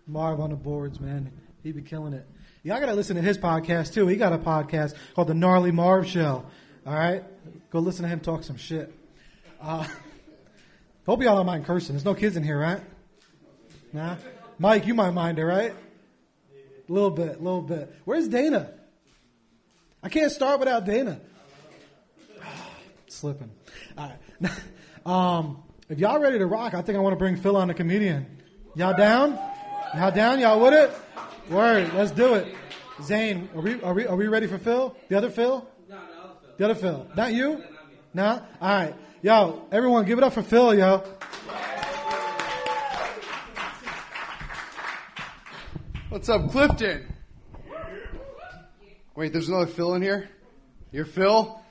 Marv on the boards, man. He be killing it. Y'all got to listen to his podcast, too. He got a podcast called The Gnarly Marv Show. All right? Go listen to him talk some shit. Hope y'all don't mind cursing. There's no kids in here, right? Nah? Mike, you might mind it, right? A little bit. Where's Dana? I can't start without Dana. Slipping. All right. If y'all ready to rock, I think I want to bring Phil on, the comedian. Y'all down? Y'all down? Y'all with it? Word. Let's do it. Zain, are we ready for Phil? The other Phil? No, the other Phil. Not you? Nah? All right. Yo, everyone, give it up for Phil, yo. What's up, Clifton? Wait, there's another Phil in here? You're Phil?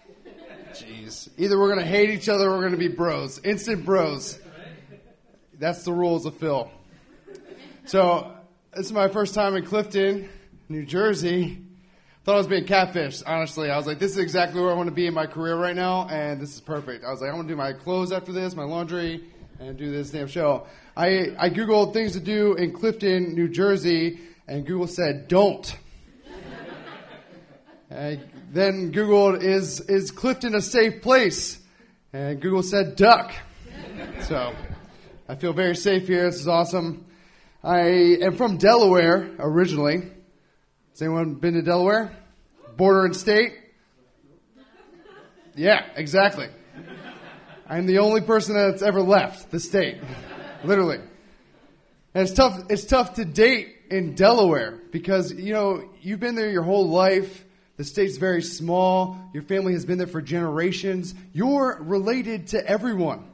Jeez. Either we're going to hate each other or we're going to be bros. Instant bros. That's the rules of Phil. So, this is my first time in Clifton, New Jersey. Thought I was being catfished, honestly. I was like, this is exactly where I want to be in my career right now, and this is perfect. I was like, I want to do my clothes after this, my laundry, and do this damn show. I Googled things to do in Clifton, New Jersey, and Google said, don't. I then Googled, is Clifton a safe place? And Google said, duck. So, I feel very safe here. This is awesome. I am from Delaware, originally. Has anyone been to Delaware? Border and state? Yeah, exactly. I'm the only person that's ever left the state. Literally. And it's tough to date in Delaware because, you know, you've been there your whole life. The state's very small. Your family has been there for generations. You're related to everyone.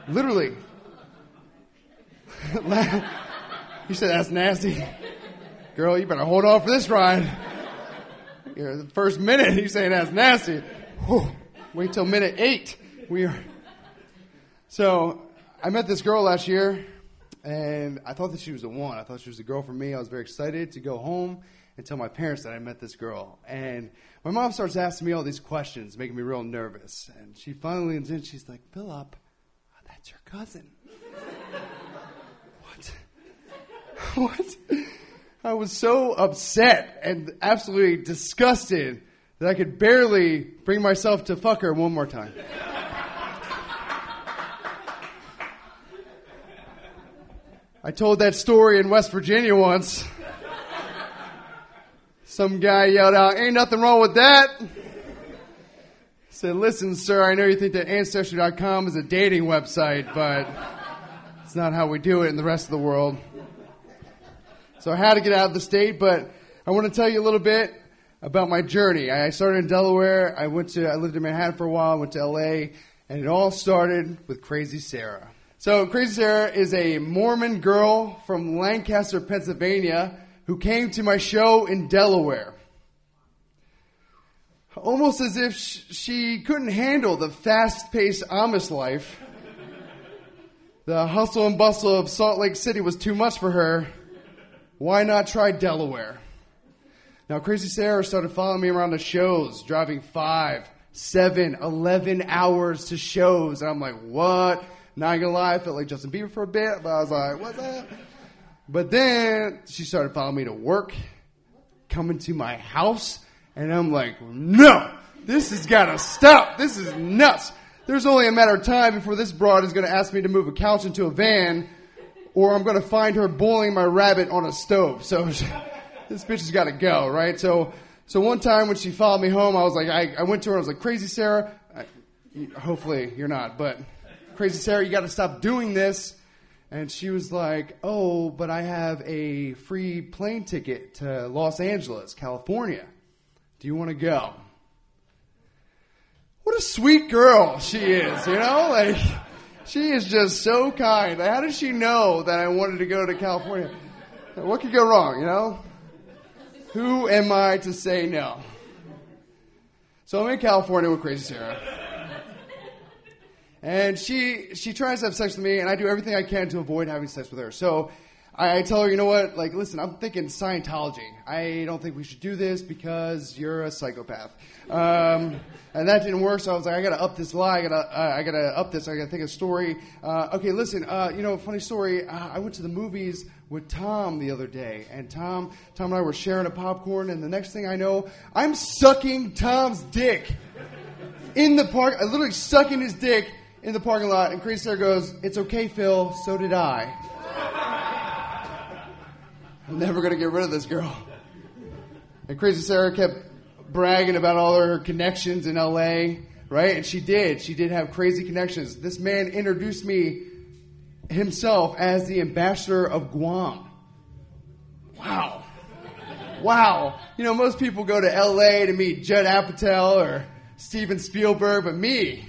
Literally. You said that's nasty. Girl, you better hold on for this ride. You're the first minute you saying that's nasty. Whew. Wait till minute 8. So I met this girl last year, and I thought that she was the one. I thought she was the girl for me. I was very excited to go home and tell my parents that I met this girl. And my mom starts asking me all these questions, making me real nervous. And she finally leans in. She's like, Philip, that's your cousin. What? I was so upset and absolutely disgusted that I could barely bring myself to fuck her one more time. I told that story in West Virginia once. Some guy yelled out, ain't nothing wrong with that. I said, listen, sir, I know you think that Ancestry.com is a dating website, but it's not how we do it in the rest of the world. So I had to get out of the state, but I want to tell you a little bit about my journey. I started in Delaware. I lived in Manhattan for a while. I went to L.A., and it all started with Crazy Sarah. So Crazy Sarah is a Mormon girl from Lancaster, Pennsylvania, who came to my show in Delaware. Almost as if she couldn't handle the fast-paced Amish life. The hustle and bustle of Salt Lake City was too much for her. Why not try Delaware? Now, Crazy Sarah started following me around the shows, driving 5, 7, 11 hours to shows. And I'm like, what? Not gonna lie, I felt like Justin Bieber for a bit, but I was like, what's that? But then she started following me to work, coming to my house, and I'm like, no, this has got to stop. This is nuts. There's only a matter of time before this broad is going to ask me to move a couch into a van, or I'm going to find her boiling my rabbit on a stove. So this bitch has got to go, right? So one time when she followed me home, I was like, I went to her and I was like, Crazy Sarah, hopefully you're not, but Crazy Sarah, you got to stop doing this. And she was like, oh, but I have a free plane ticket to Los Angeles, California. Do you want to go? What a sweet girl she is, you know? Like, she is just so kind. How did she know that I wanted to go to California? What could go wrong, you know? Who am I to say no? So I'm in California with Crazy Sarah. And she tries to have sex with me, and I do everything I can to avoid having sex with her. So I tell her, you know what, like, listen, I'm thinking Scientology. I don't think we should do this because you're a psychopath. And that didn't work, so I was like, I gotta up this lie, I gotta up this, I gotta think of a story. Okay, listen, funny story, I went to the movies with Tom the other day, and Tom and I were sharing a popcorn, and the next thing I know, I'm sucking Tom's dick in the park. I literally sucking his dick in the parking lot, and Crazy Sarah goes, "It's okay, Phil, so did I." I'm never going to get rid of this girl. And Crazy Sarah kept bragging about all her connections in L.A., right? And she did. She did have crazy connections. This man introduced me himself as the ambassador of Guam. Wow. Wow. You know, most people go to L.A. to meet Judd Apatow or Steven Spielberg, but me,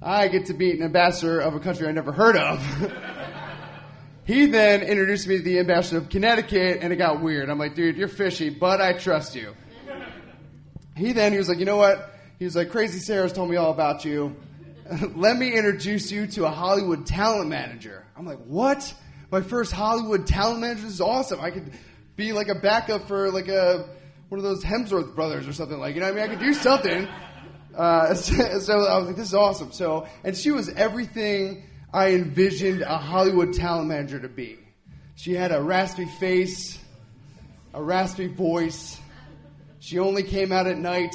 I get to be an ambassador of a country I never heard of. He then introduced me to the ambassador of Connecticut, and it got weird. I'm like, dude, you're fishy, but I trust you. He was like, you know what? He was like, Crazy Sarah's told me all about you. Let me introduce you to a Hollywood talent manager. I'm like, what? My first Hollywood talent manager? This is awesome. I could be like a backup for like one of those Hemsworth brothers or something. Like, you know what I mean? I could do something. So I was like, this is awesome. And she was everything I envisioned a Hollywood talent manager to be. She had a raspy face, a raspy voice. She only came out at night,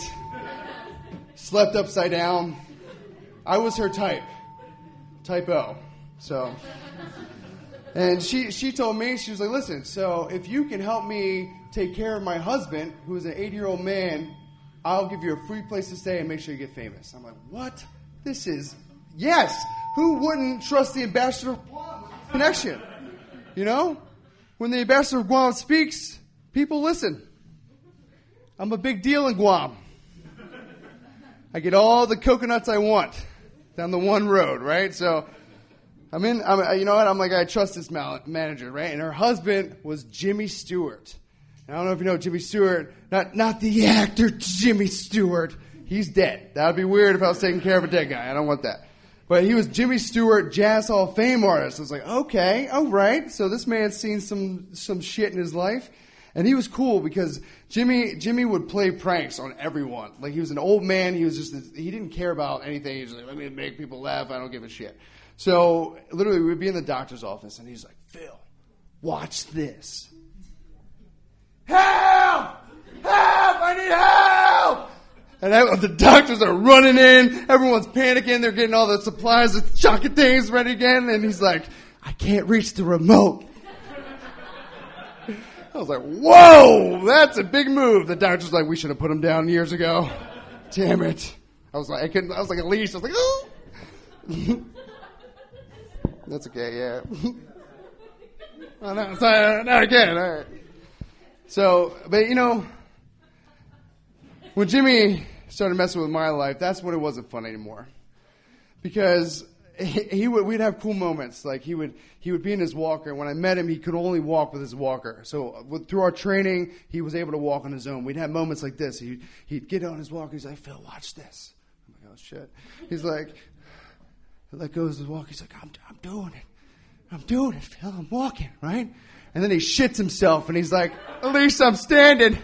slept upside down. I was her type O. So, and she told me, she was like, listen, so if you can help me take care of my husband, who is an 80-year-old man, I'll give you a free place to stay and make sure you get famous. I'm like, what? Yes. Who wouldn't trust the ambassador of Guam? Connection. You know? When the ambassador of Guam speaks, people listen. I'm a big deal in Guam. I get all the coconuts I want down the one road, right? So you know what? I'm like, I trust this manager, right? And her husband was Jimmy Stewart. And I don't know if you know Jimmy Stewart, not the actor Jimmy Stewart. He's dead. That would be weird if I was taking care of a dead guy. I don't want that. But he was Jimmy Stewart, Jazz Hall of Fame artist. I was like, okay, all right. So this man's seen some shit in his life. And he was cool because Jimmy would play pranks on everyone. Like, he was an old man. He didn't care about anything. He was like, let me make people laugh. I don't give a shit. So literally we'd be in the doctor's office and he's like, Phil, watch this. Help! Help! I need help! And the doctors are running in. Everyone's panicking. They're getting all the supplies, the chocolate things ready again. And he's like, I can't reach the remote. I was like, whoa, that's a big move. The doctor's like, we should have put him down years ago. Damn it. I was like, at least. I was like, oh. That's okay, yeah. Oh, no, not again. All right. So, but you know, when Jimmy started messing with my life, that's when it wasn't fun anymore. Because we'd have cool moments. Like he would be in his walker, and when I met him, he could only walk with his walker. So through our training, he was able to walk on his own. We'd have moments like this. He'd get on his walker. He's like, Phil, watch this. I'm like, oh shit. He's like, let go of his walker. He's like, I'm doing it. I'm doing it, Phil. I'm walking, right? And then he shits himself, and he's like, at least I'm standing.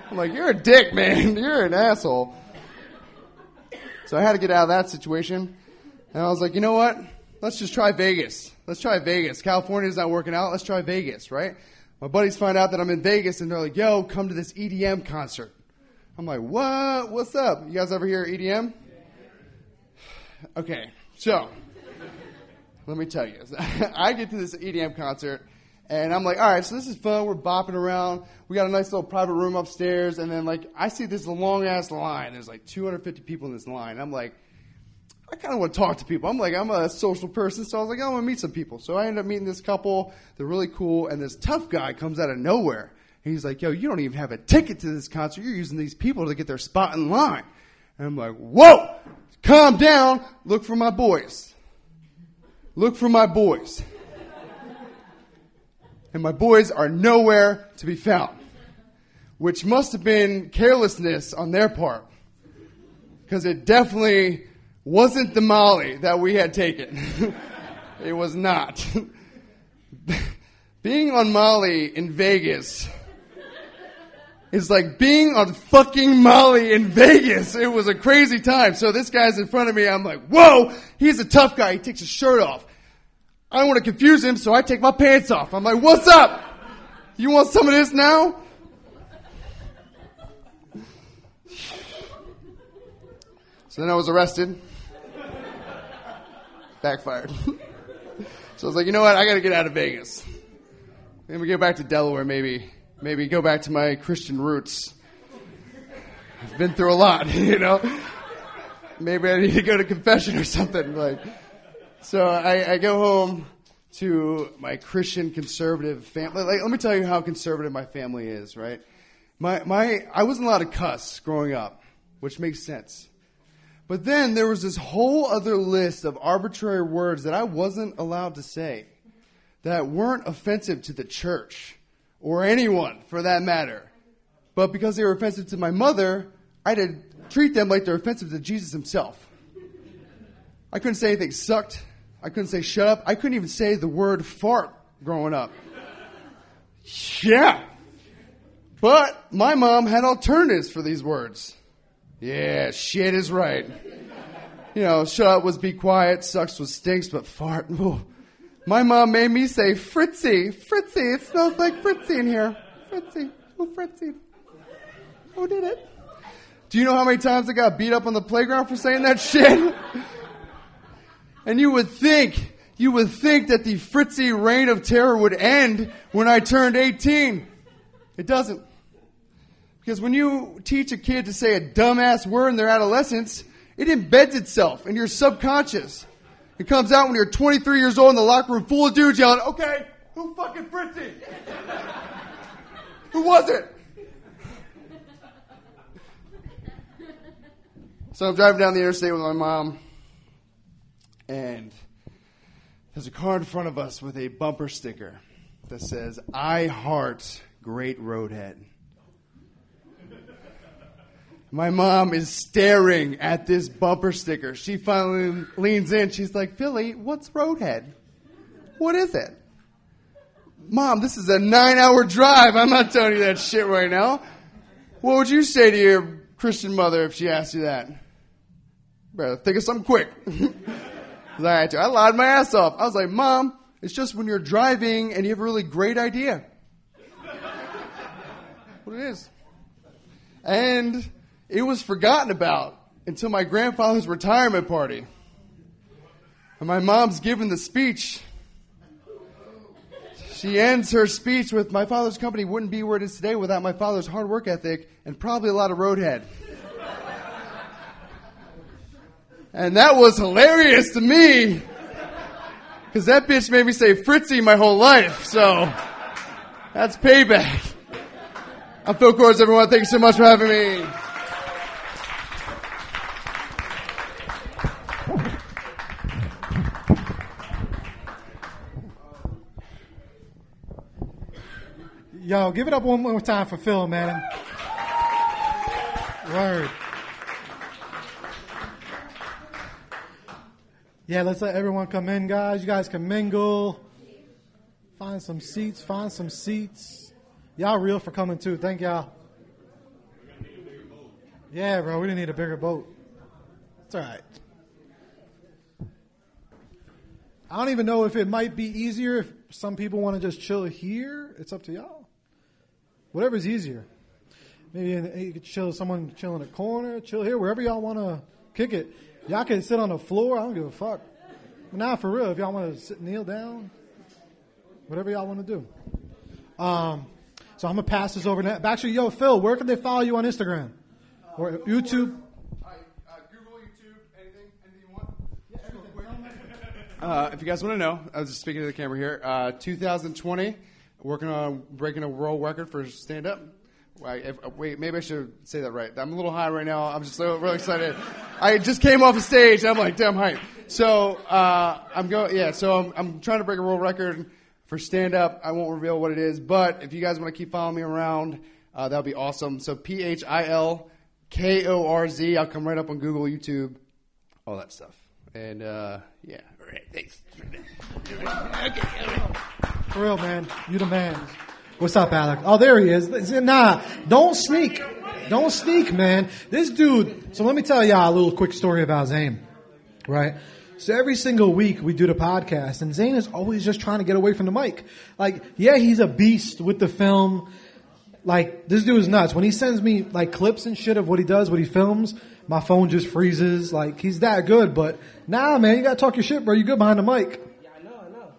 I'm like, you're a dick, man. You're an asshole. So I had to get out of that situation. And I was like, you know what? Let's just try Vegas. Let's try Vegas. California's not working out. Let's try Vegas, right? My buddies find out that I'm in Vegas, and they're like, yo, come to this EDM concert. I'm like, what? What's up? You guys ever hear EDM? Okay, so let me tell you. I get to this EDM concert, and I'm like, all right, so this is fun. We're bopping around. We got a nice little private room upstairs, and then, like, I see this long-ass line. There's, like, 250 people in this line. I'm like, I kind of want to talk to people. I'm a social person, so I was like, I want to meet some people. So I ended up meeting this couple. They're really cool, and this tough guy comes out of nowhere. And he's like, yo, you don't even have a ticket to this concert. You're using these people to get their spot in line. And I'm like, whoa, calm down. Look for my boys. Look for my boys. And my boys are nowhere to be found, which must have been carelessness on their part, because it definitely wasn't the Molly that we had taken. It was not. Being on Molly in Vegas is like being on fucking Molly in Vegas. It was a crazy time. So this guy's in front of me. I'm like, whoa, he's a tough guy. He takes his shirt off. I don't want to confuse him, so I take my pants off. I'm like, what's up? You want some of this now? So then I was arrested. Backfired. So I was like, you know what? I got to get out of Vegas. Maybe go back to Delaware, maybe go back to my Christian roots. I've been through a lot, Maybe I need to go to confession or something. So I go home to my Christian conservative family. Let me tell you how conservative my family is, right? I wasn't allowed to cuss growing up, which makes sense. But then there was this whole other list of arbitrary words that I wasn't allowed to say that weren't offensive to the church or anyone for that matter. But because they were offensive to my mother, I had to treat them like they're offensive to Jesus himself. I couldn't say anything sucked. I couldn't say shut up. I couldn't even say the word fart growing up. Yeah. But my mom had alternatives for these words. Yeah, shit is right. Shut up was be quiet, sucks was stinks, but fart, ooh. My mom made me say, Fritzy, Fritzy, it smells like Fritzy in here. Fritzy, oh Fritzy. Who did it? Do you know how many times I got beat up on the playground for saying that shit? And you would think that the Fritzy reign of terror would end when I turned 18. It doesn't. Because when you teach a kid to say a dumbass word in their adolescence, it embeds itself in your subconscious. It comes out when you're 23 years old in the locker room full of dudes yelling, okay, who fucking Fritzy? Who was it? So I'm driving down the interstate with my mom, and there's a car in front of us with a bumper sticker that says, I heart great roadhead. My mom is staring at this bumper sticker. She finally leans in. She's like, Philly, what's roadhead? What is it? Mom, this is a 9-hour drive. I'm not telling you that shit right now. What would you say to your Christian mother if she asked you that? Better think of something quick. I lied my ass off. I was like, Mom, it's just when you're driving and you have a really great idea. What it is. And it was forgotten about until my grandfather's retirement party. And my mom's giving the speech. She ends her speech with, my father's company wouldn't be where it is today without my father's hard work ethic and probably a lot of roadhead. And that was hilarious to me. Because that bitch made me say Fritzy my whole life. So that's payback. I'm Phil Kors, everyone. Thank you so much for having me. Yo, give it up one more time for Phil, man. Word. Yeah, let's let everyone come in, guys. You guys can mingle. Find some seats. Y'all real for coming, too. Thank y'all. Yeah, bro, we didn't need a bigger boat. It's all right. I don't even know if it might be easier if some people want to just chill here. It's up to y'all. Whatever's easier. Maybe you could chill in a corner, chill here, wherever y'all want to kick it. Y'all can sit on the floor. I don't give a fuck. But now, for real, if y'all want to kneel down, whatever y'all want to do. So I'm going to pass this over now. Actually, yo, Phil, where can they follow you on Instagram? Or YouTube? Google, YouTube, anything you want. Yeah, if you guys want to know, I was just speaking to the camera here. 2020, working on breaking a world record for stand-up. Wait, maybe I should say that right. I'm a little high right now. I'm just really excited. I just came off the stage. I'm like, damn hype. So I'm trying to break a world record for stand-up. I won't reveal what it is, but if you guys want to keep following me around, that would be awesome. So PHILKORZ. I'll come right up on Google, YouTube, all that stuff. And yeah, all right, thanks. Okay. For real, man. You the man. What's up, Alec? Oh, there he is. Nah, don't sneak. Don't sneak, man. This dude, so let me tell y'all a little quick story about Zain, right? So every single week we do the podcast, and Zain is always just trying to get away from the mic. Like, yeah, he's a beast with the film. Like, this dude is nuts. When he sends me, like, clips and shit of what he does, what he films, my phone just freezes. Like, he's that good. But, nah, man, you got to talk your shit, bro. You good behind the mic. Yeah, I know.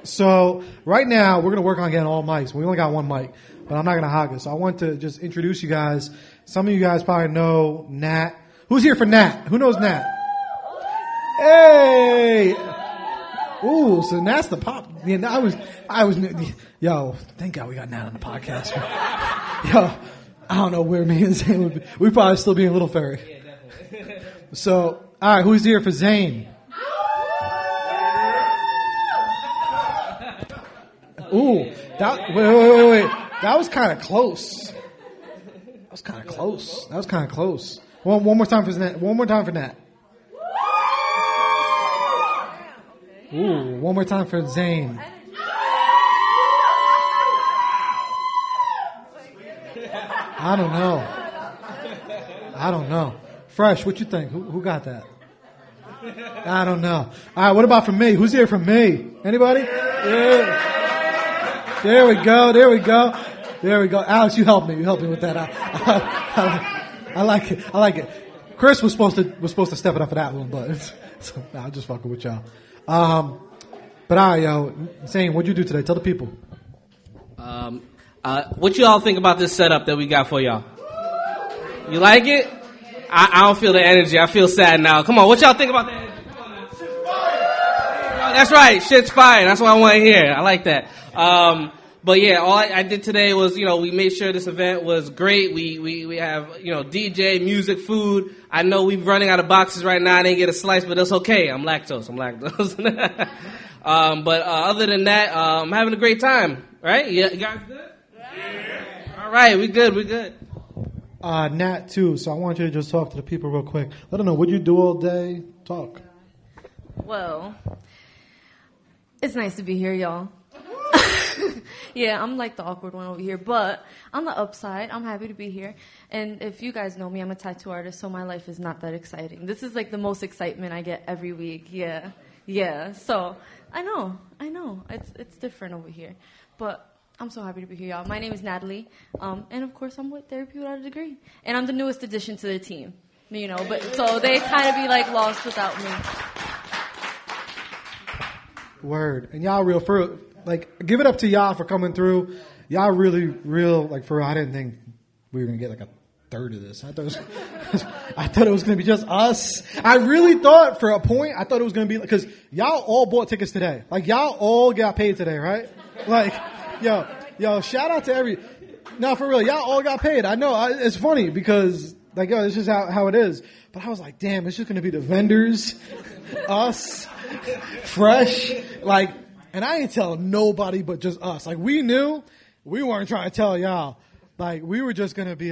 So, right now, we're going to work on getting all mics. We only got one mic, but I'm not going to hog it. So, I want to just introduce you guys. Some of you guys probably know Nat. Who's here for Nat? Who knows Nat? Hey! Ooh, so Nat's the pop. Yeah, I was, yo, thank God we got Nat on the podcast. Yo, I don't know where me and Zain would be. We'd probably still be in Little Ferry. Yeah, definitely. So, all right, who's here for Zain? Ooh, wait. That was kind of close. That was kind of close. One more time for Nat. One more time for Nat. Ooh, one more time for Zain. I don't know. Fresh, what you think? Who got that? I don't know. All right, what about for me? Who's here for me? Anybody? Yeah. There we go. Alex, you help me with that. I like it. Chris was supposed to step it up for that one, but I'm just fucking with y'all. But all right, yo, Zain, what'd you do today? Tell the people. What you all think about this setup that we got for y'all? You like it? I don't feel the energy. I feel sad now. Come on, what y'all think about the energy? Come on now. Shit's fire. That's right, shit's fire. That's what I want to hear. I like that. But yeah, all I did today was, we made sure this event was great. We have, DJ, music, food. I know we're running out of boxes right now. I didn't get a slice, but that's okay. I'm lactose. But other than that, I'm having a great time. Right? Yeah, you guys good? Yeah. All right, we good. Nat too. So I want you to just talk to the people real quick. Let them know what you do all day. Talk. Well, it's nice to be here, y'all. Yeah, I'm like the awkward one over here, but on the upside, I'm happy to be here. And if you guys know me, I'm a tattoo artist, so my life is not that exciting. This is like the most excitement I get every week. Yeah. So I know, it's different over here, but I'm so happy to be here, y'all. My name is Natalie, and of course, I'm with Therapy Without a Degree, and I'm the newest addition to the team. But so they kind of be like lost without me. Word. And y'all real for give it up to y'all for coming through. Y'all really real for real. I didn't think we were gonna get a third of this. I thought it was gonna be just us. I really thought for a point it was gonna be because y'all all bought tickets today. Y'all all got paid today, right? Yo, shout out to no, for real, y'all all got paid. I know it's funny because it's just how it is. But I was like, damn, it's just gonna be the vendors, us, fresh, and I ain't telling nobody but just us. We knew we weren't trying to tell y'all. We were just gonna be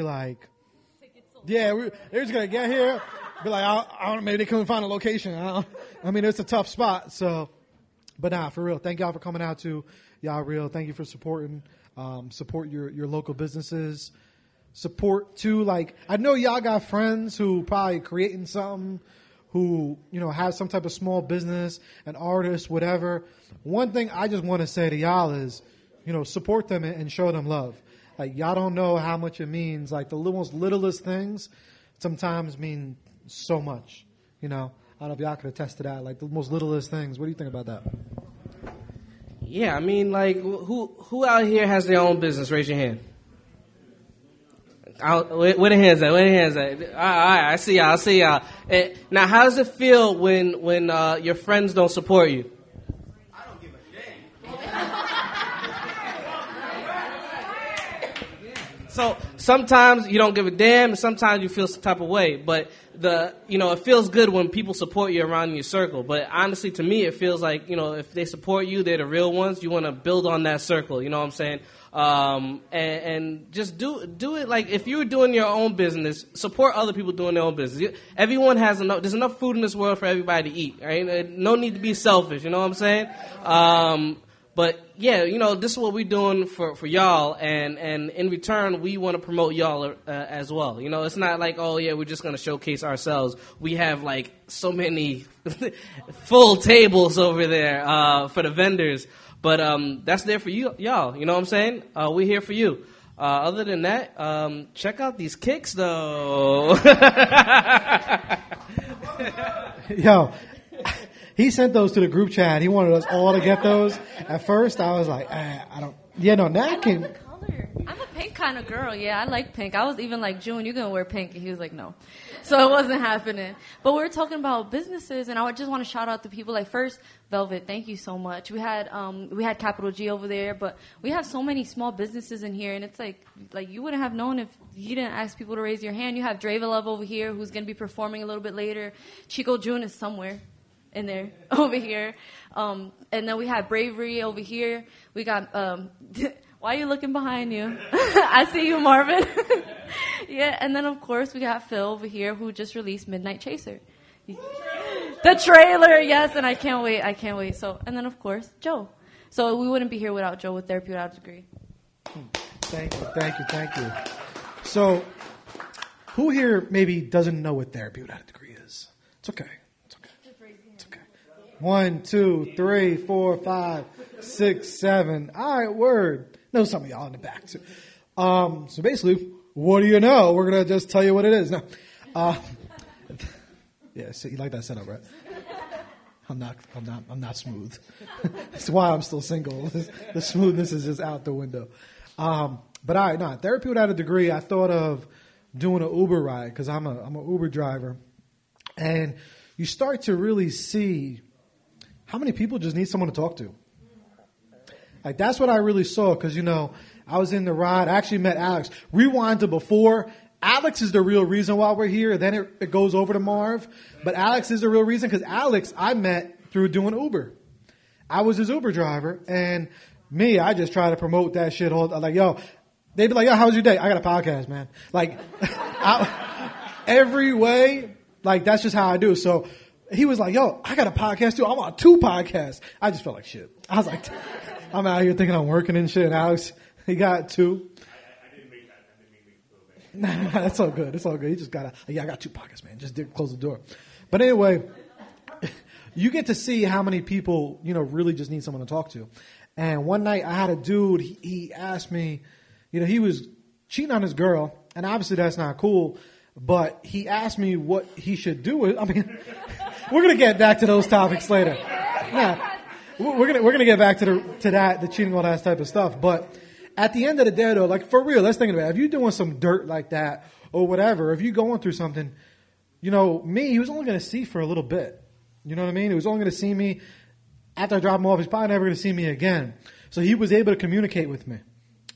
they're just gonna get here, be I don't know, maybe they couldn't find a location. It's a tough spot. So, but nah, for real, thank y'all for coming out too. Y'all real. Thank you for supporting. Support your local businesses. Support too. I know y'all got friends who probably creating something, who have some type of small business, an artist, whatever. One thing I just want to say to y'all is, support them and show them love. Y'all don't know how much it means. The most littlest things sometimes mean so much. I don't know if y'all could attest to that. The most littlest things. What do you think about that? Yeah, who out here has their own business? Raise your hand. Where the hands at? All right, I see y'all. Now, how does it feel when your friends don't support you? I don't give a damn. So sometimes you don't give a damn, and sometimes you feel some type of way. But it feels good when people support you around in your circle. But honestly, to me, it feels like if they support you, they're the real ones. You want to build on that circle. You know what I'm saying? And just do it. If you're doing your own business, support other people doing their own business. Everyone has there's enough food in this world for everybody to eat, right? No need to be selfish, you know what I'm saying? But yeah, this is what we're doing for y'all, and in return, we want to promote y'all as well. It's not like, oh yeah, we're just gonna showcase ourselves. We have like so many full tables over there for the vendors, but that's there for y'all. You know what I'm saying? We're here for you. Other than that, check out these kicks though. Yo. He sent those to the group chat. He wanted us all to get those. At first, I was like, I don't. Yeah, no, now I I like can. the color. I'm a pink kind of girl. Yeah, I like pink. I was even like, June, you gonna wear pink? And he was like, no. So it wasn't happening. But we were talking about businesses, and I would just want to shout out to people. Like, first, Velvet, thank you so much. We had Capital G over there, but we have so many small businesses in here, and it's like you wouldn't have known if you didn't ask people to raise your hand. You have Drava Love over here, who's gonna be performing a little bit later. Chico June is somewhere in there over here. And then we have Bravery over here. We got, why are you looking behind you? I see you, Marvin. Yeah, and then of course we got Phil over here who just released Midnight Chaser. The trailer, yes, and I can't wait. So, and then of course, Joe. So we wouldn't be here without Joe with Therapy Without a Degree. Thank you. So, who here maybe doesn't know what Therapy Without a Degree is? It's okay. 1, 2, 3, 4, 5, 6, 7. All right, word. Know some of y'all in the back too. So basically, what do you know? We're gonna just tell you what it is. No. Yeah, so you like that setup, right? I'm not smooth. That's why I'm still single. The smoothness is just out the window. But all right, no, Therapy Without a Degree. I thought of doing an Uber ride because I'm an Uber driver, and you start to really see how many people just need someone to talk to. Like, that's what I really saw because, I was in the ride. I actually met Alex. Rewind to before. Alex is the real reason why we're here. Then it goes over to Marv. But Alex is the real reason because Alex I met through doing Uber. I was his Uber driver. And me, I just try to promote that shit all. Like, yo, they'd be like, yo, how was your day? I got a podcast, man. Like, every way, like, that's just how I do. So he was like, yo, I got a podcast too. I'm on 2 podcasts. I just felt like shit. I was like, I'm out here thinking I'm working and shit. And Alex, he got 2. I didn't make that. I didn't make me feel bad. Nah, it's all good. It's all good. He just got I got 2 podcasts, man. Just close the door. But anyway, you get to see how many people, really just need someone to talk to. And one night I had a dude, he asked me, he was cheating on his girl. And obviously that's not cool. But he asked me what he should do. I mean, we're going to get back to those topics later. Yeah, we're gonna get back to that, the cheating, all that type of stuff. But at the end of the day, though, like, for real, let's think about it. If you're doing some dirt like that or whatever, if you're going through something, me, he was only going to see for a little bit. You know what I mean? He was only going to see me after I drop him off. He's probably never going to see me again. So he was able to communicate with me,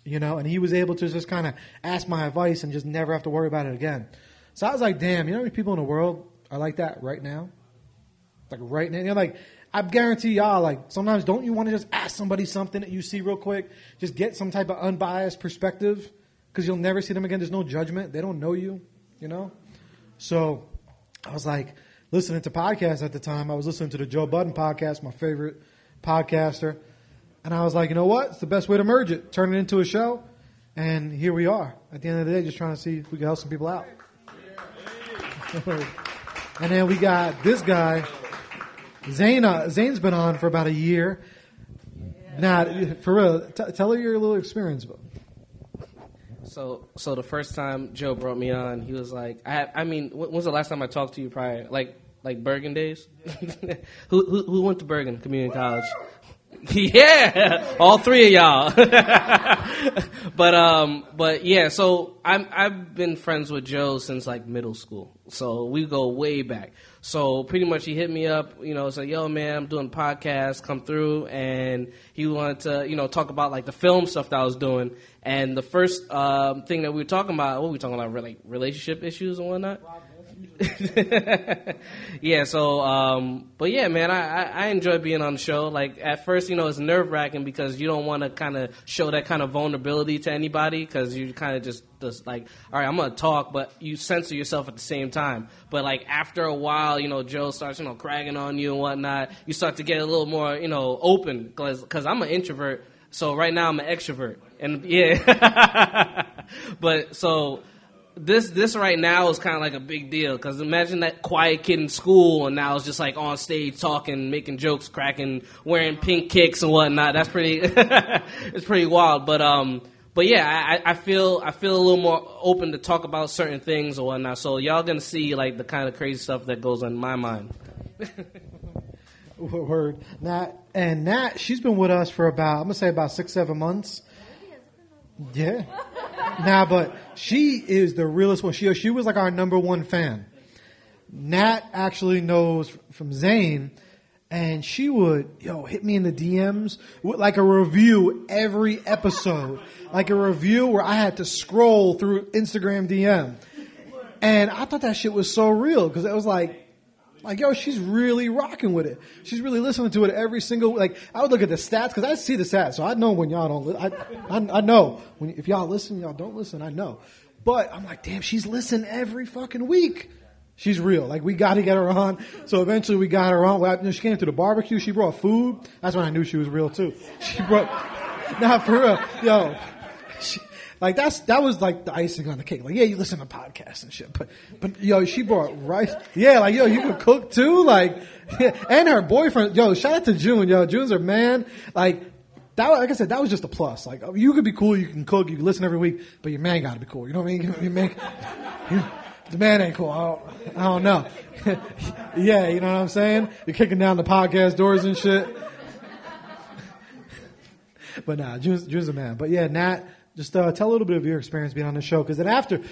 and he was able to just kind of ask my advice and just never have to worry about it again. So I was like, damn, how many people in the world are like that right now? Like right now, like, I guarantee y'all, like, sometimes don't you want to just ask somebody something that you see real quick? Just get some type of unbiased perspective because you'll never see them again. There's no judgment. They don't know you, So I was like listening to podcasts at the time. I was listening to the Joe Budden podcast, my favorite podcaster. And I was like, you know what? It's the best way to merge it. Turn it into a show. And here we are at the end of the day, just trying to see if we can help some people out. And then we got this guy, Zain. Zain's been on for about a year. Now, for real, tell her your little experience. So the first time Joe brought me on, he was like, when was the last time I talked to you prior? Like Bergen days? who went to Bergen Community College? Yeah, all 3 of y'all. But yeah, so I've been friends with Joe since like middle school. So we go way back. So pretty much he hit me up, said, yo man, I'm doing a podcast, come through, and he wanted to, talk about like the film stuff that I was doing. And the first thing that we were talking about, what were we talking about, like relationship issues and whatnot? Yeah, so, but yeah, man, I enjoy being on the show. Like, at first, it's nerve-wracking because you don't want to kind of show that kind of vulnerability to anybody because you kind of just like, all right, I'm going to talk, but you censor yourself at the same time. But, like, after a while, Joe starts, cragging on you and whatnot, you start to get a little more, open because I'm an introvert. So right now I'm an extrovert. And, yeah. But, so... This right now is kind of like a big deal because imagine that quiet kid in school and now it's just like on stage talking, making jokes, cracking, wearing pink kicks and whatnot. That's pretty, it's pretty wild. But yeah, I feel a little more open to talk about certain things or whatnot. So y'all gonna see like the kind of crazy stuff that goes on in my mind. Word. Nat, she's been with us for about 6-7 months. Yeah. But she is the realest one. She was like our number one fan. Nat actually knows from Zain, and she would hit me in the DMs with like a review every episode, like a review where I had to scroll through Instagram DM, and I thought that shit was so real because it was like she's really rocking with it. She's really listening to it every single, I would look at the stats because I see the stats. So I know when y'all don't, I know if y'all listen, y'all don't listen, I know. But I'm like, damn, she's listening every fucking week. She's real. Like, we got to get her on. So eventually we got her on. She came to the barbecue. She brought food. That's when I knew she was real too. She brought, for real. That was like the icing on the cake. Like, yeah, you listen to podcasts and shit, but she brought rice. Yeah, you can cook too. And her boyfriend, shout out to June. June's her man. Like I said, that was just a plus. Like, you could be cool, you can cook, you can listen every week, but your man gotta be cool. You know what I mean? The man ain't cool. I don't know. Yeah, you know what I'm saying? You're kicking down the podcast doors and shit. But nah, June's a man. But yeah, Nat, just tell a little bit of your experience being on the show. Because then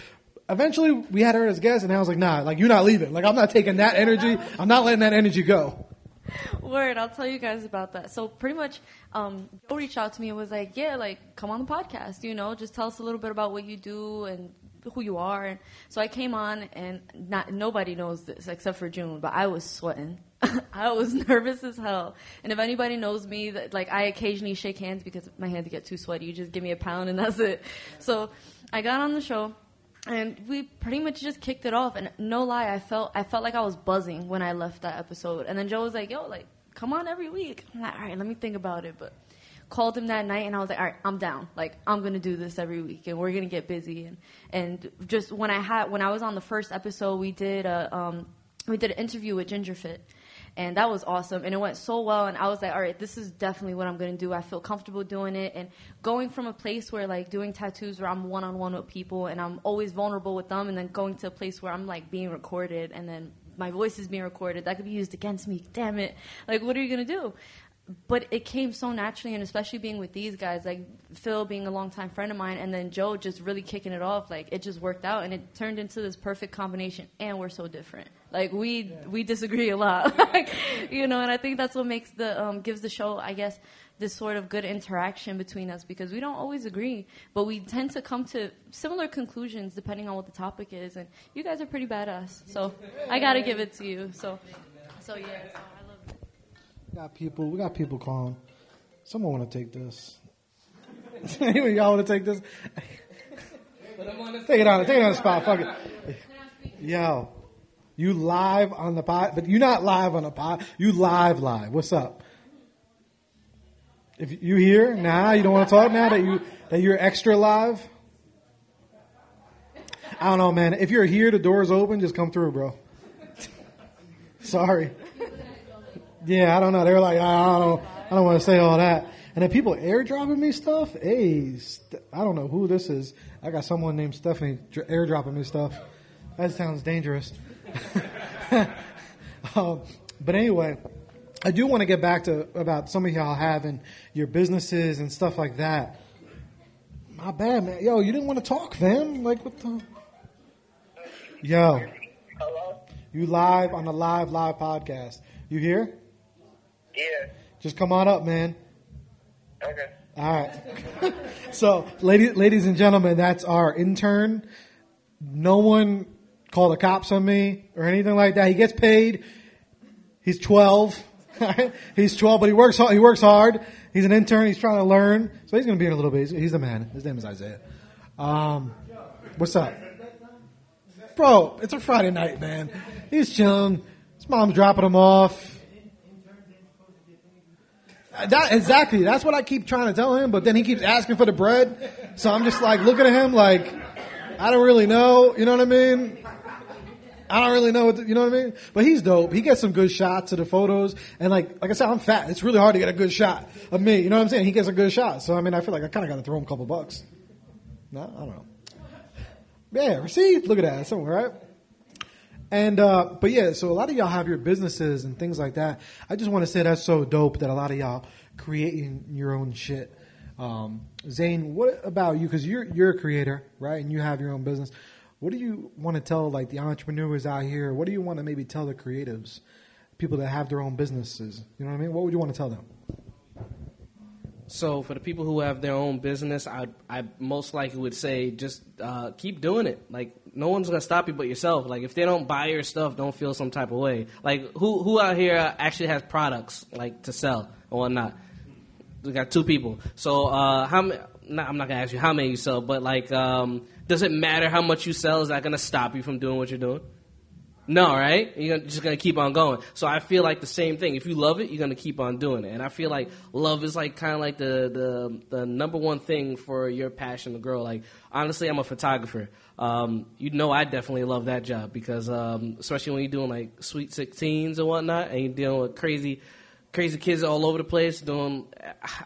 eventually we had her as guest, and I was like, nah, you're not leaving. Like, I'm not taking that energy. I'm not letting that energy go. Word, I'll tell you guys about that. So pretty much, Joe reached out to me and was like, yeah, come on the podcast, just tell us a little bit about what you do and who you are. And so I came on, and nobody knows this except for June, but I was sweating. I was nervous as hell. And if anybody knows me, that I occasionally shake hands because my hands get too sweaty. You just give me a pound and that's it. So I got on the show, and we pretty much just kicked it off. And no lie, I felt like I was buzzing when I left that episode. And then Joe was like, come on every week. I'm like, all right, let me think about it. But called him that night, and I was like, all right, I'm down. I'm going to do this every week, and we're going to get busy. And just when I was on the first episode, we did an interview with Gingerfit. And that was awesome. And it went so well. And I was like, all right, this is definitely what I'm going to do. I feel comfortable doing it. And going from a place where, doing tattoos where I'm one-on-one with people and I'm always vulnerable with them, and then going to a place where I'm, being recorded and then my voice is being recorded. That could be used against me. Damn it. What are you going to do? But it came so naturally, and especially being with these guys, Phil being a longtime friend of mine, and then Joe just really kicking it off. It just worked out, and it turned into this perfect combination. And we're so different. We disagree a lot, and I think that's what makes gives the show, I guess, this sort of good interaction between us, because we don't always agree, but we tend to come to similar conclusions depending on what the topic is. And you guys are pretty badass, so I gotta give it to you. So yeah. We got people calling. Someone want to take this. Anyone y'all want to take this? Take it on the spot. Fuck it. Yo, you live on the pod, but you're not live on the pod. You live. What's up? If you here now, you don't want to talk now that you're extra live. I don't know, man. If you're here, the door's open. Just come through, bro. Sorry. Yeah, I don't know. They're like, I don't want to say all that. And then people airdropping me stuff. Hey, I don't know who this is. I got someone named Stephanie airdropping me stuff. That sounds dangerous. But anyway, I do want to get back to about some of y'all having your businesses and stuff like that. My bad, man. Yo, you didn't want to talk, fam. What the? Yo. Hello? You live on the live podcast. You here? Yeah. Just come on up, man. Okay. All right. So, ladies and gentlemen, that's our intern. No one call the cops on me or anything like that. He gets paid. He's 12. He's 12, but he works hard. He's an intern. He's trying to learn. So he's going to be in a little bit. He's the man. His name is Isaiah. What's up? Bro, it's a Friday night, man. He's chilling. His mom's dropping him off. Exactly. That's what I keep trying to tell him, but then he keeps asking for the bread. So I'm just like looking at him like, I don't really know. You know what I mean? I don't really know you know what I mean? But he's dope. He gets some good shots of the photos. And like I said, I'm fat. It's really hard to get a good shot of me. You know what I'm saying? He gets a good shot. So I mean, I feel like I kind of got to throw him a couple bucks. No, I don't know. Yeah, see? Look at that. Somewhere, right? And, but yeah, so a lot of y'all have your businesses and things like that. I just want to say that's so dope that a lot of y'all creating your own shit. Zain, what about you? Because you're a creator, right? And you have your own business. What do you want to tell like the entrepreneurs out here? What do you want to maybe tell the creatives, people that have their own businesses? You know what I mean? What would you want to tell them? So for the people who have their own business, I most likely would say just keep doing it. Like no one's gonna stop you but yourself. Like if they don't buy your stuff, don't feel some type of way. Like who out here actually has products like to sell or whatnot? We got 2 people. So how many? I'm not gonna ask you how many you sell, but like does it matter how much you sell? Is that gonna stop you from doing what you're doing? No, right? You're just going to keep on going. So I feel like the same thing. If you love it, you're going to keep on doing it. And I feel like love is like kind of like the number one thing for your passion to grow. Like, honestly, I'm a photographer. You know I definitely love that job because especially when you're doing like Sweet 16s and whatnot and you're dealing with crazy kids all over the place doing...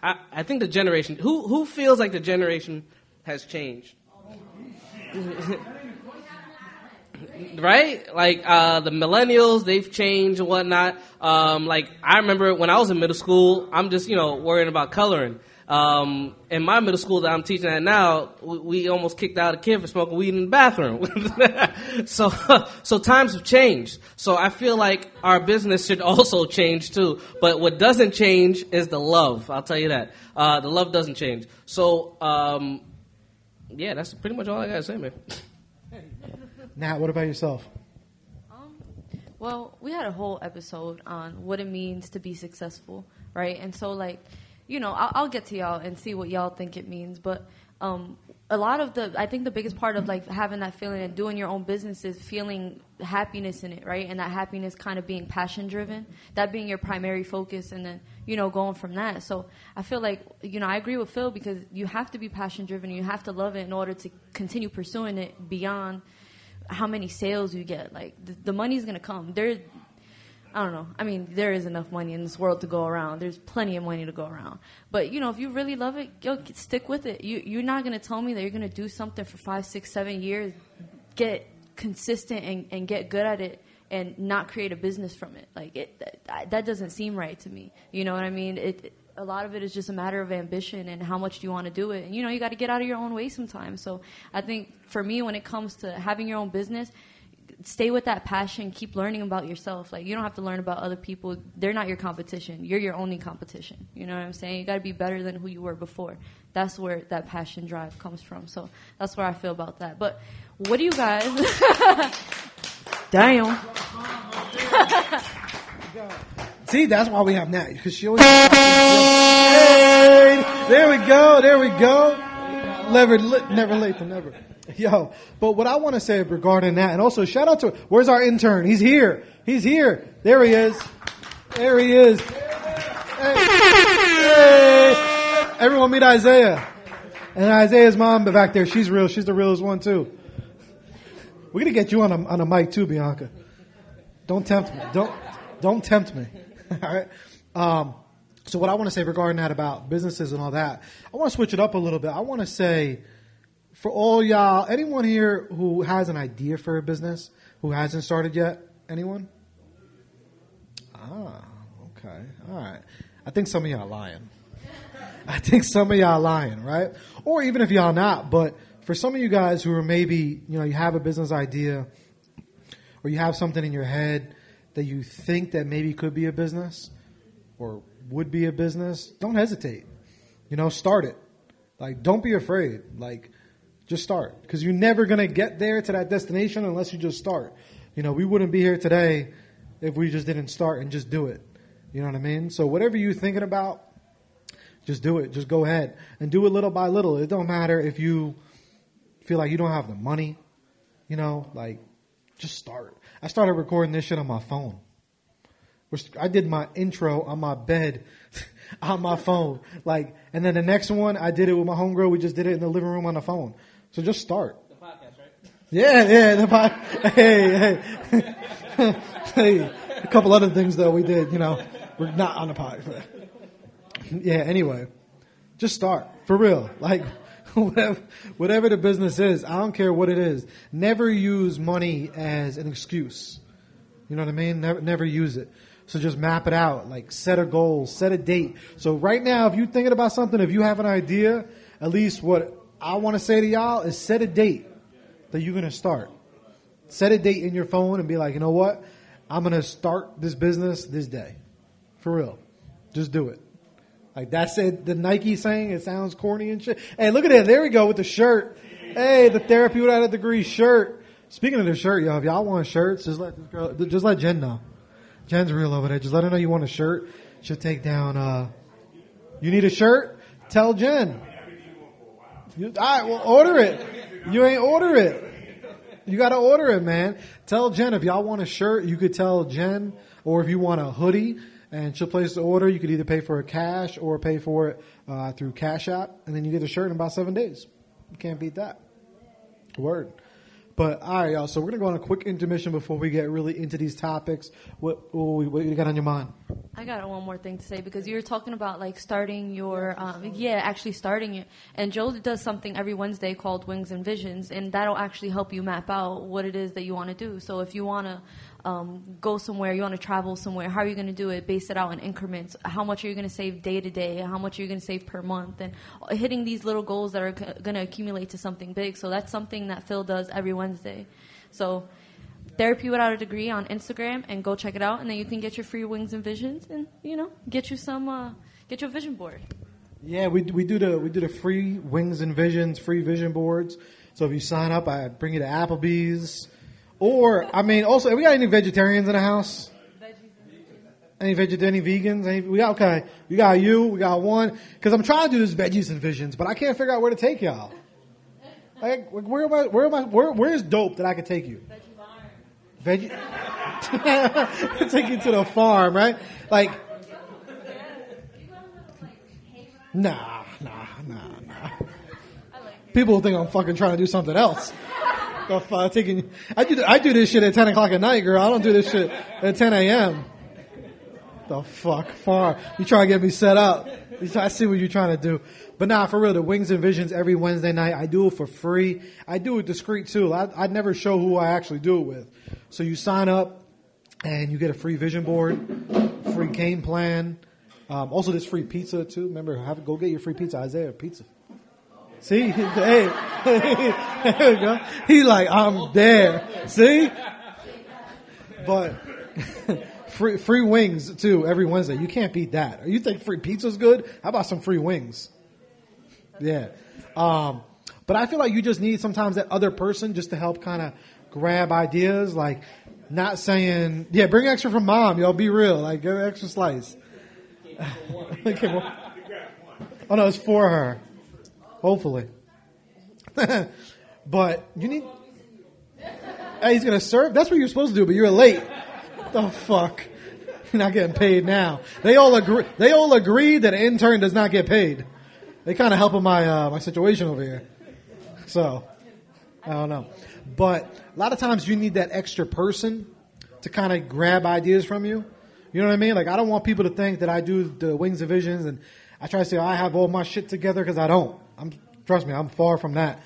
I think the generation... Who feels like the generation has changed? Right? Like, the millennials, they've changed and whatnot. Like, I remember when I was in middle school, I'm just, worrying about coloring. In my middle school that I'm teaching at now, we almost kicked out a kid for smoking weed in the bathroom. So times have changed. So I feel like our business should also change too. But what doesn't change is the love. I'll tell you that. The love doesn't change. So, yeah, that's pretty much all I gotta say, man. Nat, what about yourself? Well, we had a whole episode on what it means to be successful, right? And so, like, I'll get to y'all and see what y'all think it means. But a lot of I think the biggest part of, like, having that feeling and doing your own business is feeling happiness in it, right? And that happiness kind of being passion-driven, that being your primary focus, and then, going from that. So I feel like, I agree with Phil because you have to be passion-driven. You have to love it in order to continue pursuing it beyond how many sales you get. Like, the money's going to come. I don't know. I mean, there is enough money in this world to go around. There's plenty of money to go around. But, if you really love it, stick with it. You're not going to tell me that you're going to do something for 5, 6, 7 years, get consistent and get good at it and not create a business from it. Like, that doesn't seem right to me. You know what I mean? A lot of it is just a matter of ambition and how much do you want to do it. And, you got to get out of your own way sometimes. So I think for me, when it comes to having your own business, stay with that passion. Keep learning about yourself. Like, you don't have to learn about other people. They're not your competition. You're your only competition. You know what I'm saying? You got to be better than who you were before. That's where that passion drive comes from. So that's where I feel about that. But what do you guys... Damn. See, that's why we have Nat, because she always... Hey, there we go. Never late than never. Yo, but what I want to say regarding that, and also shout out to, where's our intern? He's here. There he is. Hey. Everyone meet Isaiah. And Isaiah's mom back there, she's real. She's the realest one too. We're going to get you on a mic too, Bianca. Don't tempt me. Don't tempt me. All right. So what I want to say regarding that about businesses and all that, I want to switch it up a little bit. I want to say, for all y'all, anyone here who has an idea for a business who hasn't started yet? Anyone? Okay. All right. I think some of y'all lying. Right? Or even if y'all not, but for some of you guys who are maybe, you have a business idea or you have something in your head that you think that maybe could be a business or would be a business, don't hesitate. Start it. Like, don't be afraid. Like, Just start. Because you're never going to get there to that destination unless you just start. You know, we wouldn't be here today if we just didn't start and just do it. You know what I mean? So whatever you're thinking about, just do it. Just go ahead and do it little by little. It don't matter if you feel like you don't have the money, you know, like just start. I started recording this shit on my phone. I did my intro on my bed on my phone. Like, and then the next one, I did it with my homegirl. We just did it in the living room on the phone. So just start. The podcast, right? Yeah. Hey. Hey. A couple other things, though, we did, you know. We're not on the podcast. Yeah, anyway. Just start. For real. Like, whatever the business is, I don't care what it is. Never use money as an excuse. You know what I mean? Never use it. So just map it out. Like, set a goal. Set a date. So right now, if you're thinking about something, if you have an idea, at least what I want to say to y'all is set a date that you're going to start. Set a date in your phone and be like, you know what? I'm going to start this business this day. For real. Just do it. Like that's it. The Nike saying, it sounds corny and shit. Hey, look at that. There we go with the shirt. Hey, the Therapy Without a Degree shirt. Speaking of the shirt, y'all, if y'all want shirts, just let Jen know. Jen's real over there. Just let her know you want a shirt. She'll take down, you need a shirt? Tell Jen. All right, well, order it. You ain't order it. You got to order it, man. Tell Jen if y'all want a shirt, you could tell Jen, or if you want a hoodie and she'll place the order, you could either pay for it cash or pay for it through Cash App, and then you get the shirt in about 7 days. You can't beat that. Word. But all right, y'all. So we're gonna go on a quick intermission before we get really into these topics. What you got on your mind? I got one more thing to say because you were talking about like starting your, actually starting it. And Joe does something every Wednesday called Wings and Visions, and that'll actually help you map out what it is that you want to do. So if you want to go somewhere, you want to travel somewhere, how are you going to do it? Base it out in increments. How much are you going to save day to day? How much are you going to save per month? And hitting these little goals that are going to accumulate to something big. So that's something that Phil does every Wednesday. So Therapy Without a Degree on Instagram, and go check it out. And then you can get your free Wings and Visions, and get you a vision board. Yeah, we do the free Wings and Visions, free vision boards. So if you sign up, I bring you to Applebee's. Or, I mean, also, we got any vegetarians in the house? Any vegans? We got you. We got one. Because I'm trying to do this veggies and visions, but I can't figure out where to take y'all. Like, where's dope that I could take you? Veggie. Take you to the farm, right? Like, nah. People think I'm fucking trying to do something else. I do this shit at 10 o'clock at night, girl. I don't do this shit at 10 a.m. The fuck, farm. You trying to get me set up. I see what you're trying to do. But nah, for real, the Wings and Visions every Wednesday night. I do it for free. I do it discreet too. I never show who I actually do it with. So you sign up and you get a free vision board, free game plan. Also, there's free pizza too. Remember, go get your free pizza. Isaiah, pizza. See? Hey. There we go. He's like, I'm there. See? But free wings too every Wednesday. You can't beat that. You think free pizza's good? How about some free wings? Yeah. But I feel like you just need sometimes that other person just to help kind of grab ideas. Like not saying, yeah, bring extra from mom. Y'all be real. Like get an extra slice. Oh no, it's for her. Hopefully. But you need... Hey, he's going to serve? That's what you're supposed to do, but you're late. The fuck? You're not getting paid now. They all agree that an intern does not get paid. They kind of helping my situation over here. So, I don't know. But a lot of times you need that extra person to kind of grab ideas from you. You know what I mean? Like, I don't want people to think that I do the Wings and Visions and I try to say I have all my shit together because I don't. Trust me, I'm far from that.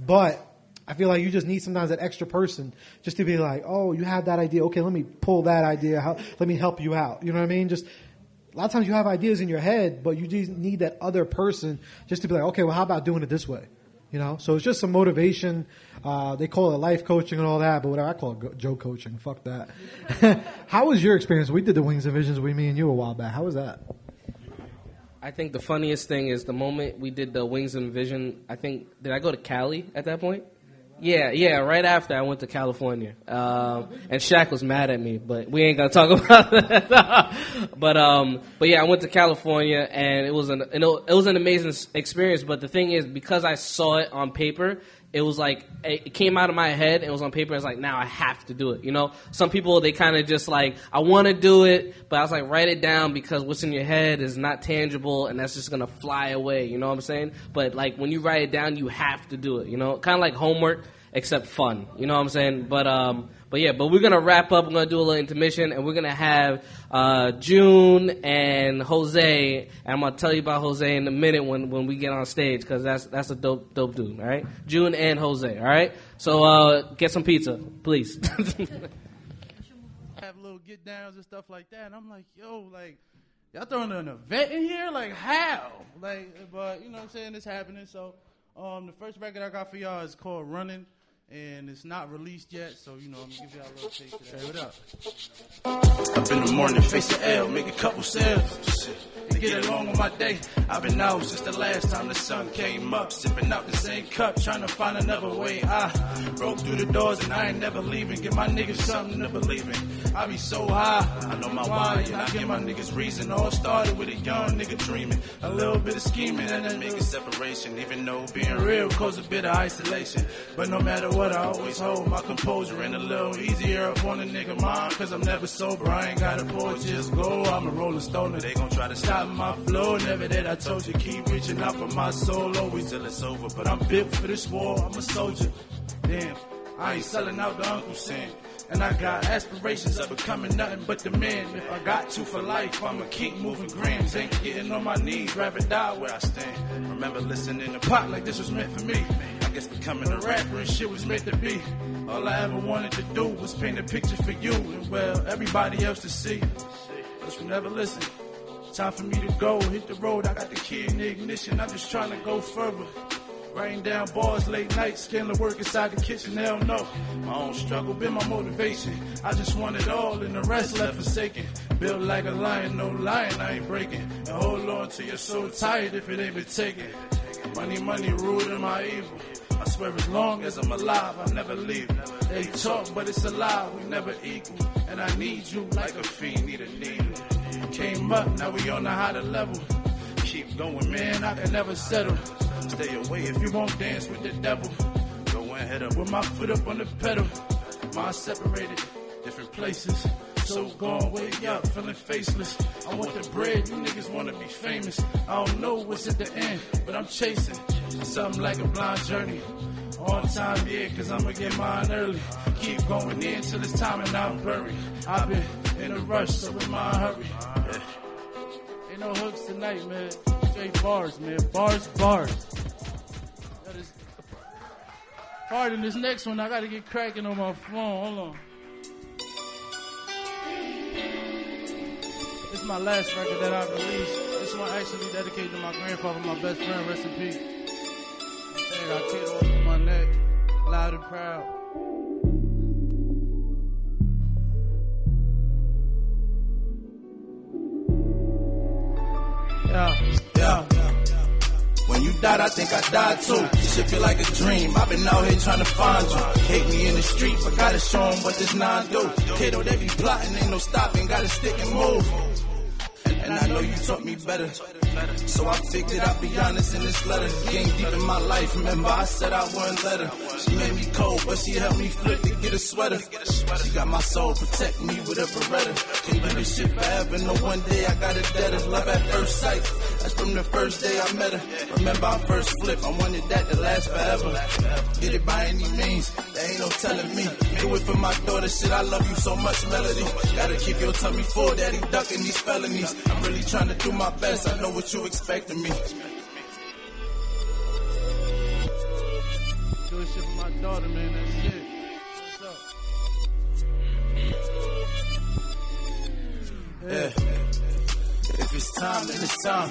But I feel like you just need sometimes that extra person just to be like, oh, you have that idea. Okay, let me pull that idea. Let me help you out. You know what I mean? Just a lot of times you have ideas in your head, but you just need that other person just to be like, okay, well, how about doing it this way? You know? So it's just some motivation. They call it life coaching and all that, but whatever. I call it Joe coaching. Fuck that. How was your experience? We did the Wings and Visions with me and you a while back. How was that? I think the funniest thing is the moment we did the Wings and Vision. Did I go to Cali at that point? Yeah. Right after I went to California, and Shaq was mad at me, but we ain't gonna talk about that. But yeah, I went to California, and it was an amazing experience. But the thing is, because I saw it on paper, it was like it came out of my head. It was on paper. It's like, now I have to do it. You know, some people, they kind of just like, I want to do it, but I was like, write it down, because what's in your head is not tangible, and that's just gonna fly away. You know what I'm saying? But like when you write it down, you have to do it. You know, kind of like homework, except fun. You know what I'm saying? But we're gonna wrap up. We're gonna do a little intermission, and we're gonna have June and Jose. And I'm gonna tell you about Jose in a minute when we get on stage, because that's a dope dude. All right, June and Jose. All right, so get some pizza, please. Have little get downs and stuff like that, and I'm like, yo, like, y'all throwing an event in here? Like, how? Like, but you know what I'm saying? It's happening. So the first record I got for y'all is called Running. And it's not released yet, so, you know, I'm going to give y'all a little taste of that. Hey, what up? Up in the morning, face the L, make a couple sales. To get along with my day, I've been out since the last time the sun came up. Sipping out the same cup, trying to find another way. I broke through the doors and I ain't never leaving. Give my niggas something to believe in. I be so high, I know my why, and I give my niggas reason. All started with a young nigga dreaming. A little bit of scheming and then making separation. Even though being real caused a bit of isolation. But no matter what, I always hold my composure and a little easier up on a nigga mind. Cause I'm never sober, I ain't got a pour, just go. I'm a rolling stoner, they gon' try to stop my flow. Never that I told you, keep reaching out for my soul, always till it's over. But I'm built for this war, I'm a soldier. Damn, I ain't selling out the Uncle Sam. And I got aspirations of becoming nothing but the man. If I got to for life, I'ma keep moving grams. Ain't getting on my knees, rather die where I stand. Remember listening to Pop like this was meant for me. I guess becoming a rapper and shit was meant to be. All I ever wanted to do was paint a picture for you, and well, everybody else to see. But you never listen. Time for me to go, hit the road, I got the key in the ignition. I'm just trying to go further. Writing down bars late nights, scaling the work inside the kitchen, they don't know. My own struggle been my motivation. I just want it all and the rest left forsaken. Built like a lion, no lion I ain't breaking. And hold on till you're so tired if it ain't been taken. Money, ruled in my evil. I swear as long as I'm alive, I'll never leave. They talk, but it's a lie, we never equal. And I need you like a fiend need a needle. Came up, now we on a higher level. Keep going, man, I can never settle. Stay away if you won't dance with the devil. Go and head up with my foot up on the pedal. Mind separated, different places. So gone way up, feeling faceless. I want the bread, you niggas wanna be famous. I don't know what's at the end, but I'm chasing something like a blind journey. On time, yeah, cause I'ma get mine early. Keep going in till it's time and I'm buried. I've been in a rush, so in my hurry. Yeah. Ain't no hooks tonight, man. Straight bars, man. Bars. Pardon this next one, I gotta get cracking on my phone. Hold on. This is my last record that I released. This one actually dedicated to my grandfather, my best friend, rest in peace. I got kid all over my neck, loud and proud. Yeah. When you died, I think I died too. This shit feel like a dream. I've been out here trying to find you. Hate me in the street, but gotta show them what this nine do. Kiddo, they be plotting, ain't no stopping, gotta stick and move. And I know you taught me better. So I figured I'd be honest in this letter. Game deep in my life, remember I said I wouldn't let her. She made me cold, but she helped me flip to get a sweater. She got my soul, protect me with a Beretta. Can't do this shit forever, no one day I got a debtor. Love at first sight, that's from the first day I met her. Remember our first flip, I wanted that to last forever. Get it by any means, there ain't no telling me. Do it for my daughter, shit, I love you so much, Melody. Gotta keep your tummy full, daddy ducking these felonies. I'm really trying to do my best, I know what you expect of me. Do shit for my daughter, man, that's it. What's up? Yeah. If it's time, then it's time.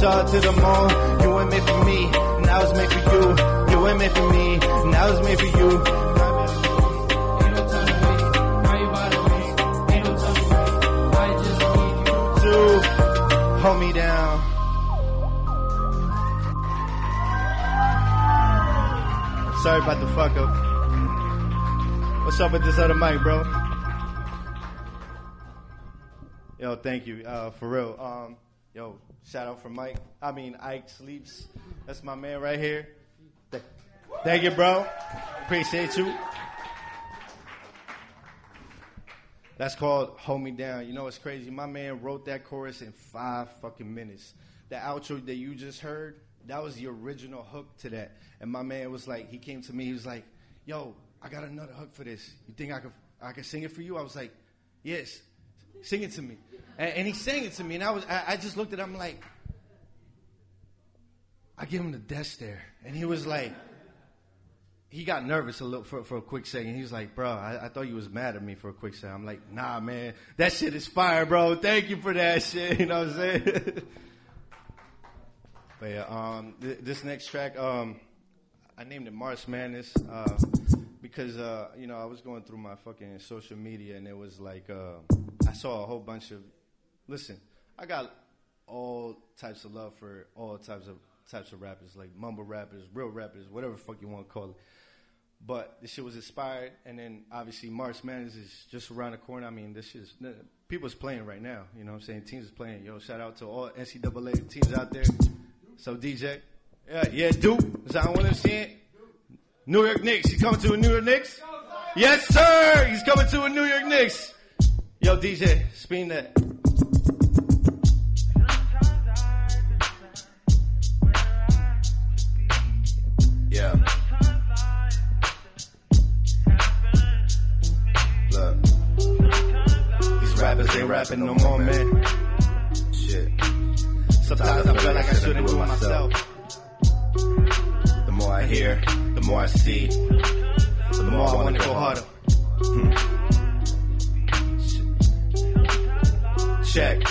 talk to the moon. You ain't made for me, now it's made for you. You ain't made for me, now it's made for you. Ain't no time to wait. Now you by the way. Ain't no time to wait. I just need you To hold me down. Sorry about the fuck up. What's up with this other mic, bro? Yo, thank you. For real. Yo, shout out for Mike. Ike Sleeps. That's my man right here. Thank you, bro. Appreciate you. That's called Hold Me Down. You know what's crazy? My man wrote that chorus in 5 fucking minutes. The outro that you just heard, that was the original hook to that. And my man was like, he came to me, he was like, yo, I got another hook for this. You think I could sing it for you? I was like, yes, sing it to me. And he sang it to me, and I just looked at him like, I give him the death stare. And he was like, he got nervous a little for a quick second. He was like, bro, I thought you was mad at me for a quick second. I'm like, nah, man, that shit is fire, bro. Thank you for that shit. You know what I'm saying? But yeah, this next track, I named it March Madness because, I was going through my fucking social media, and it was like, I saw a whole bunch of, listen, I got all types of love for all types of rappers, like mumble rappers, real rappers, whatever the fuck you want to call it. But this shit was inspired, and then obviously March Madness is just around the corner. I mean, this shit's, people's playing right now, you know what I'm saying? Teams is playing. Yo, shout out to all NCAA teams out there. So DJ, yeah, Duke, Zain Williamson, New York Knicks. He's coming to a New York Knicks? Yes, sir. He's coming to a New York Knicks. Yo, DJ, spin that. Yeah. Look, These rappers ain't rapping no more, man. shit. Sometimes I feel like I shouldn't do it myself. The more I hear, the more I see, But the more I want to go harder. Check.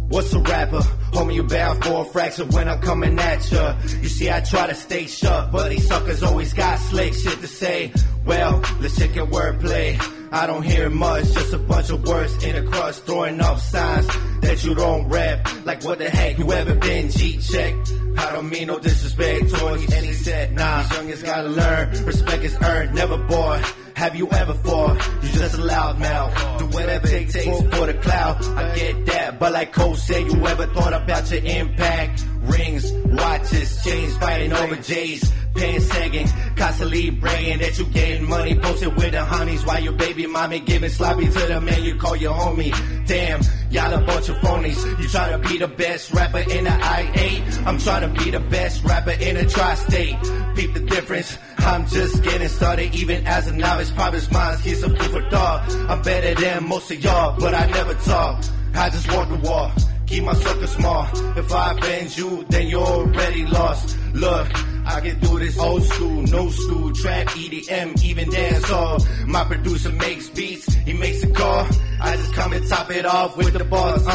What's a rapper? Homie, you bound for a fracture when I'm coming at ya. You see, I try to stay sharp, but these suckers always got slick shit to say. Well, let's check your wordplay. I don't hear much, just a bunch of words in a crust, throwing up signs that you don't rap. Like what the heck, you ever been G-check? I don't mean no disrespect towards any set. Nah, these youngins gotta learn, respect is earned, never bored. Have you ever fought? You just a loud mouth. Do whatever it takes for the cloud. I get that, but like Cole said, you ever thought about your impact? Rings, watches, chains, fighting over J's, pants sagging, constantly bragging that you getting money, posted with the honeys while your baby mommy giving sloppy to the man you call your homie. Damn, y'all a bunch of phonies. You try to be the best rapper in the I-8. I'm trying to be the best rapper in the tri-state. Peep the difference. I'm just getting started, even as a novice. Private minds, here's some food for thought. I'm better than most of y'all, but I never talk. I just walk the walk. Keep my circle small. If I offend you, then you're already lost. Look, I can do this old school, no school, trap, EDM, even dance hall. My producer makes beats, he makes a call. I just come and top it off with the bars.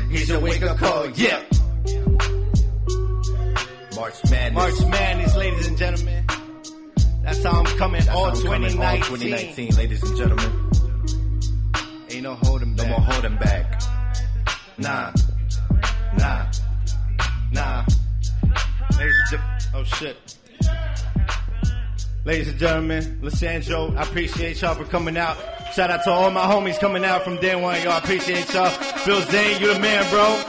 Here's your wake up call, yeah. March Madness. March Madness, ladies and gentlemen. That's how I'm coming all 2019, ladies and gentlemen. Ain't no holding back. No more holding back. Nah. Oh shit. Ladies and gentlemen, Lissandro, I appreciate y'all for coming out. Shout out to all my homies coming out from day one, y'all. I appreciate y'all. Phil Zain, you the man, bro.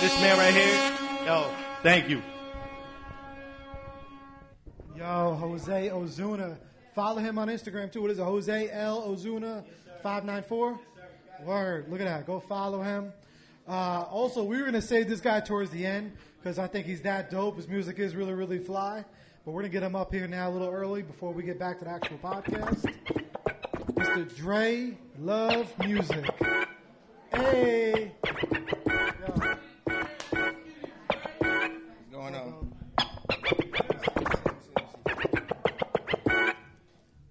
This man right here, yo, thank you. Yo, Jose Ozuna. Follow him on Instagram too. What is it? Jose L. Ozuna 594? Word. Look at that. Go follow him. Also, we were going to save this guy towards the end because I think he's that dope. His music is really, really fly. But we're going to get him up here now a little early before we get back to the actual podcast. Mr. Dre Love Music. Hey. Yo. What's going on?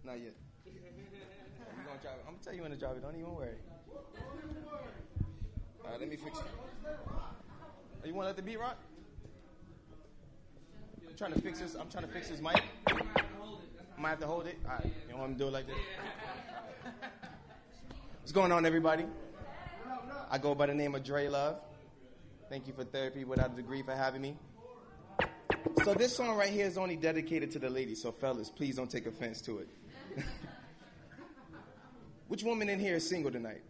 Not yet. I'm going to tell you when to drop it. Don't even worry. All right, let me fix it. Oh, you want to let the beat rock? I'm trying to fix this mic. I might have to hold it. All right. You don't want me to do it like this? What's going on, everybody? I go by the name of Dre Love. Thank you for Therapy Without a Degree for having me. So this song right here is only dedicated to the ladies, so fellas, please don't take offense to it. Which woman in here is single tonight?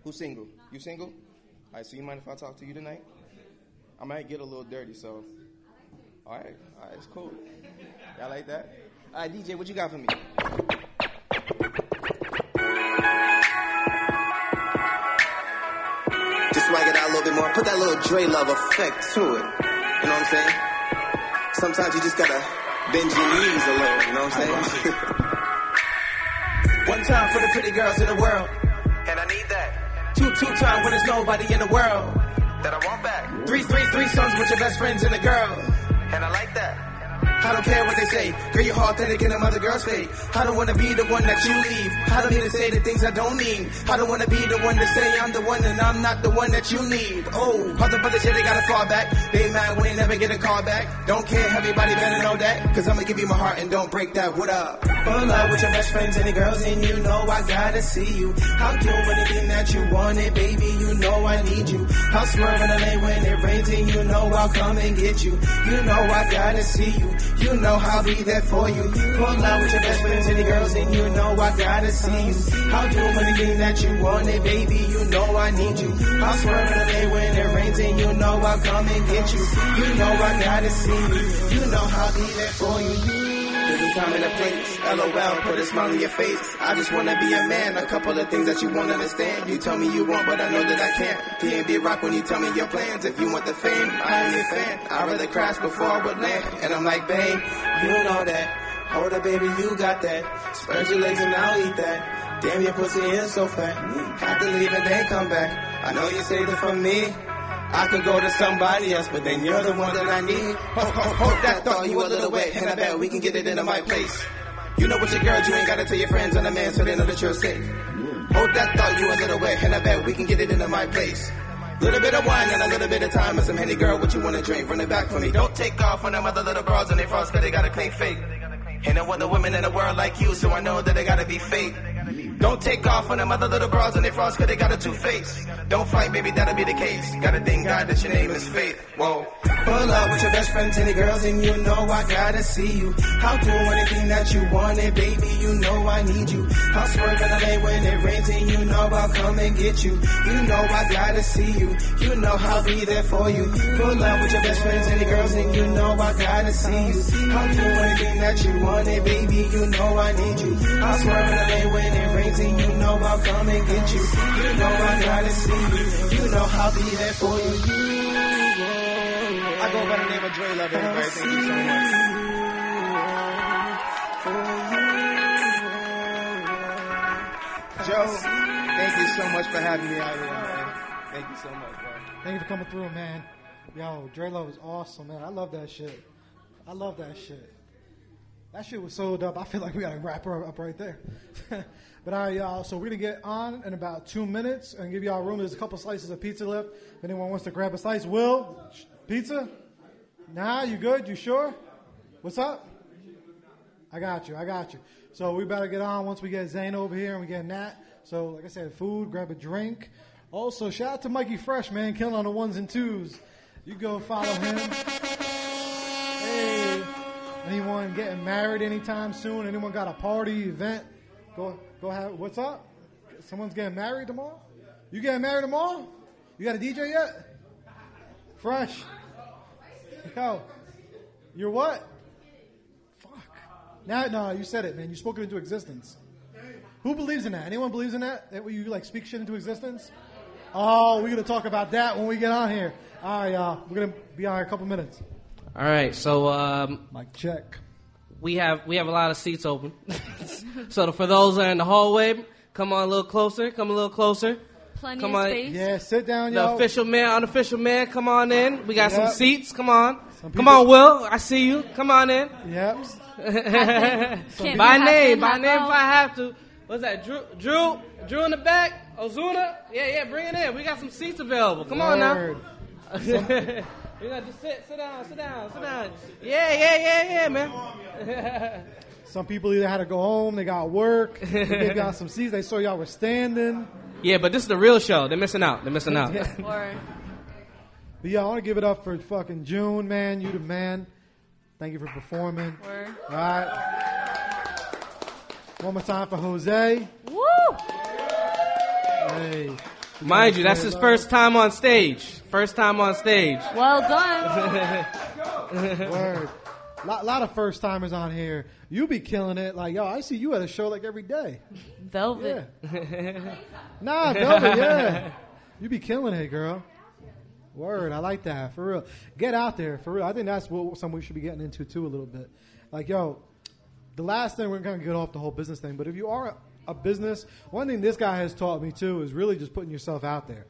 Who's single? You single? All right, so you mind if I talk to you tonight? I might get a little dirty, so... All right, it's cool. Y'all like that? All right, DJ, what you got for me? Just swag it out a little bit more. Put that little Dre Love effect to it. You know what I'm saying? Sometimes you just gotta bend your knees a little, you know what I'm saying? One time for the pretty girls in the world. And I need that. Two time when there's nobody in the world that I want back. Three songs with your best friends and a girl. And I like that. I don't care what they say. Girl, you're authentic and them other girls fake. I don't wanna be the one that you leave. I don't need to say the things I don't mean. I don't wanna be the one to say I'm the one and I'm not the one that you need. Oh, other brothers, yeah, they gotta fall back. They mad when they never get a call back. Don't care, everybody better know that. Cause I'ma give you my heart and don't break that. What up? Pull up with your best friends and the girls and you know I gotta see you. I'll do anything that you wanted, baby, you know I need you. I'll swerve in the lane when it rains and you know I'll come and get you. You know I gotta see you. You know I'll be there for you. Pull out with your best friends and the girls and you know I gotta see you. I'll do anything that you wanted, baby, you know I need you. I'll swerve in the lane when it rains and you know I'll come and get you. You know I gotta see you. You know I'll be there for you. There's a time and a place, LOL, put a smile on your face. I just wanna be a man, a couple of things that you won't understand. You tell me you want, but I know that I can't. PNB rock when you tell me your plans. If you want the fame, I am your fan. I'd rather crash before I would land. And I'm like, babe, you know that. Hold up, baby, you got that. Spread your legs and I'll eat that. Damn, your pussy is so fat. Have to leave and then come back. I know you saved it for me. I could go to somebody else, but then you're the one that I need. Hold that thought, you a little wet, and I bet we can get it into my place. You know what your girl, you ain't gotta tell your friends and a man so they know that you're safe. Hold that thought, you a little wet, and I bet we can get it into my place. Little bit of wine and a little bit of time and some Henny, girl, what you wanna drink? Run it back for me. Don't take off on them other little bras and they frost, cause they got a clean fake. Ain't no other women in the world like you, so I know that they gotta be fake. Don't take off on them other little bras and they frost, cause they got a two-face. Don't fight, baby, that'll be the case. Gotta thank God that your name is Faith. Whoa. Pull up with your best friends and the girls and you know I gotta see you. I'll do anything that you wanted, baby, you know I need you. I'll swerve in the lane when it rains and you know I'll come and get you. You know I gotta see you. You know I'll be there for you. Pull up with your best friends and the girls and you know I gotta see you. I'll do anything that you wanted, baby, you know I need you. I'll swerve in the lane when it rains and you know I'll come and get you. You know I gotta see you. You know I'll be there for you. I go by the name of Dre Love, everybody. Thank you so much. Joe, thank you so much for having me out here, man. Thank you so much, bro. Thank you for coming through, man. Yo, Dre Love is awesome, man. I love that shit. I love that shit. That shit was so dope. I feel like we gotta wrap her up right there. But all right, y'all. So we're gonna get on in about 2 minutes and give y'all room. There's a couple slices of pizza left. If anyone wants to grab a slice, Will, pizza? Nah, you good? You sure? What's up? I got you. So we better get on once we get Zain over here and we get Nat. So like I said, food, grab a drink. Also, shout out to Mikey Fresh, man, killing on the ones and twos. You go follow him. Hey. Anyone getting married anytime soon? Anyone got a party, event? Go have, what's up? Someone's getting married tomorrow? You getting married tomorrow? You got a DJ yet? Fresh. Yo. You're what? Fuck. No, you said it, man. You spoke it into existence. Who believes in that? Anyone believes in that? That you like speak shit into existence? Oh, we're going to talk about that when we get on here. All right, y'all. We're going to be on here a couple minutes. All right, so mic check. We have a lot of seats open. So for those that are in the hallway, come on a little closer. Plenty of space. Yeah, sit down, y'all. The unofficial man, come on in. We got some seats. Come on. Come on, Will. I see you. Come on in. Yep. By name if I have to. What's that? Drew in the back. Ozuna. Yeah. Bring it in. We got some seats available. Come on now. We got to sit down. Yeah, man. Some people either had to go home, they got work, they got some seats, they saw y'all were standing. Yeah, but this is the real show. They're missing out. But yeah, I want to give it up for fucking June, man. You the man. Thank you for performing. Word. All right. One more time for Jose. Woo! Hey. Mind you, that's his first time on stage. Well done. Word. Lot of first timers on here. You be killing it. Like, yo, I see you at a show like every day. Velvet. Yeah. Velvet, yeah. You be killing it, girl. Word, I like that. For real. Get out there, for real. I think that's something we should be getting into, too, a little bit. Like, yo, the last thing, we're going to get off the whole business thing, but if you are a business, one thing this guy has taught me, too, is really just putting yourself out there.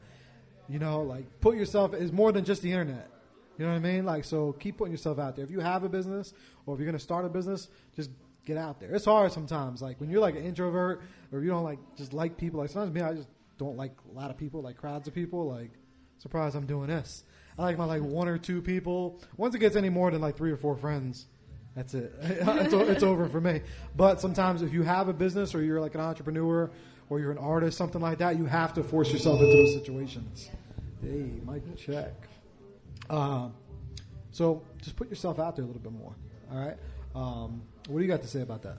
You know, like, put yourself, is more than just the internet. You know what I mean? Like, so keep putting yourself out there. If you have a business or if you're going to start a business, just get out there. It's hard sometimes. Like, when you're like an introvert or you don't like just like people, like sometimes me, I just don't like a lot of people, like crowds of people. Like, surprised I'm doing this. I like my like one or two people. Once it gets any more than like 3 or 4 friends, that's it. It's over for me. But sometimes if you have a business or you're like an entrepreneur or you're an artist, something like that, you have to force yourself into those situations. Hey, mic check. So just put yourself out there a little bit more. All right. What do you got to say about that?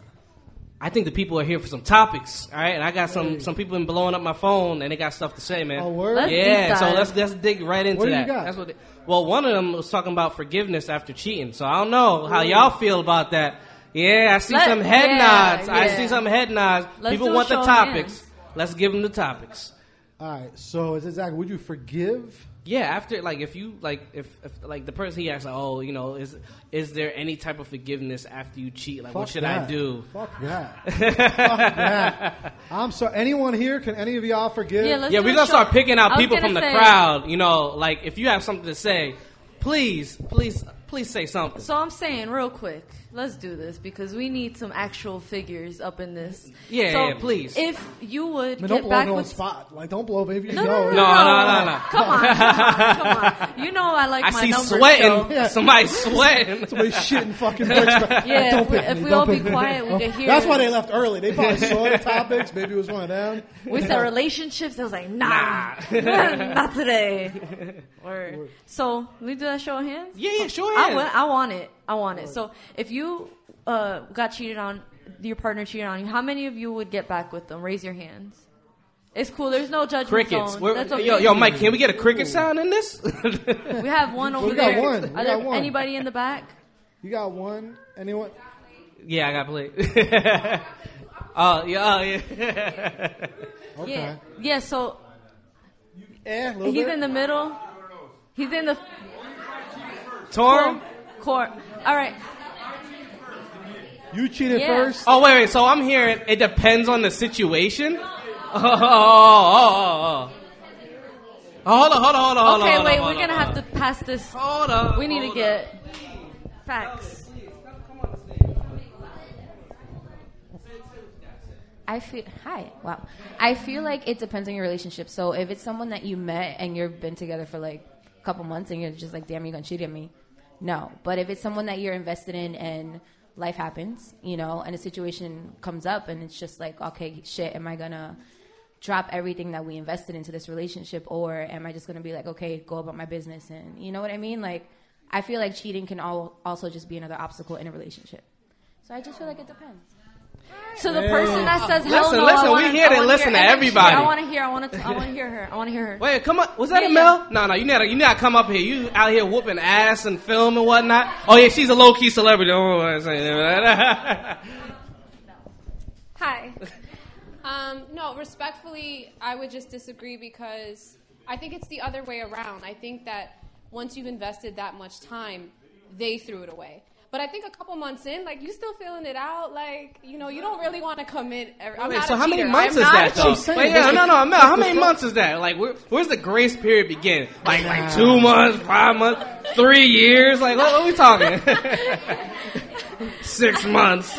I think the people are here for some topics. All right, and I got some people been blowing up my phone, and they got stuff to say, man. Oh, word? So let's dig right into what that. Do you got? That's well, one of them was talking about forgiveness after cheating. So I don't know how y'all feel about that. Yeah, I see some head nods. I see some head nods. People want the topics. Let's give them the topics. All right. So it's exactly. Would you forgive? Yeah, after like if you like if like the person he asked like, oh, you know, is there any type of forgiveness after you cheat? Like, what should I do? Fuck that. Fuck that. I'm sorry. Anyone here? Can any of y'all forgive? Yeah, we're gonna start picking out people from the crowd. You know, like if you have something to say, please say something. So I'm saying real quick, let's do this because we need some actual figures up in this. Yeah, please. If you would don't get blow back me on with spot, like don't blow baby. No. Come on. You know I like my numbers. I see sweating. Yeah. Somebody sweating. Somebody shitting fucking bricks. Yeah, if we all be quiet, we can hear. That's why they left early. They probably saw the topics. Maybe it was one of them. We said relationships. I was like, nah. Not today. Word. So we do that show of hands. Yeah, show of hands. I want it. So if you got cheated on, your partner cheated on you, how many of you would get back with them? Raise your hands. It's cool. There's no judgment Crickets. zone. That's okay. Yo, Mike, can we get a cricket sound in this? We have one over we there. Got one. Are there anybody in the back? You got one? Anyone? Yeah, I got played. Yeah. Okay. Yeah. So he's in the middle. He's in the torn. Court. All right. You cheated first? Oh, wait. So I'm hearing it depends on the situation? Hold on. Okay, wait. We're going to have to pass this. Hold on. We need to get facts. I feel like it depends on your relationship. So if it's someone that you met and you've been together for like a couple months and you're just like, damn, you're going to cheat on me. No. But if it's someone that you're invested in and life happens, you know, and a situation comes up and it's just like, okay, shit, am I going to drop everything that we invested into this relationship, or am I just going to be like, okay, go about my business? And you know what I mean? Like, I feel like cheating can also just be another obstacle in a relationship. So I just feel like it depends. So the person that says hell no, listen, we here to listen to everybody. I want to hear her. Wait, come on. Was that a Mel? No, you need to come up here. You out here whooping ass and film and whatnot. Oh yeah, she's a low key celebrity. Hi. No, respectfully, I would just disagree because I think it's the other way around. I think that once you've invested that much time, they threw it away. But I think a couple months in, like, you still feeling it out. Like, you know, you don't really want to commit. So how many months is that, though? Wait, no. How many months is that? Like, where's the grace period begin? Like 2 months, 5 months, 3 years? Like, what are we talking? 6 months.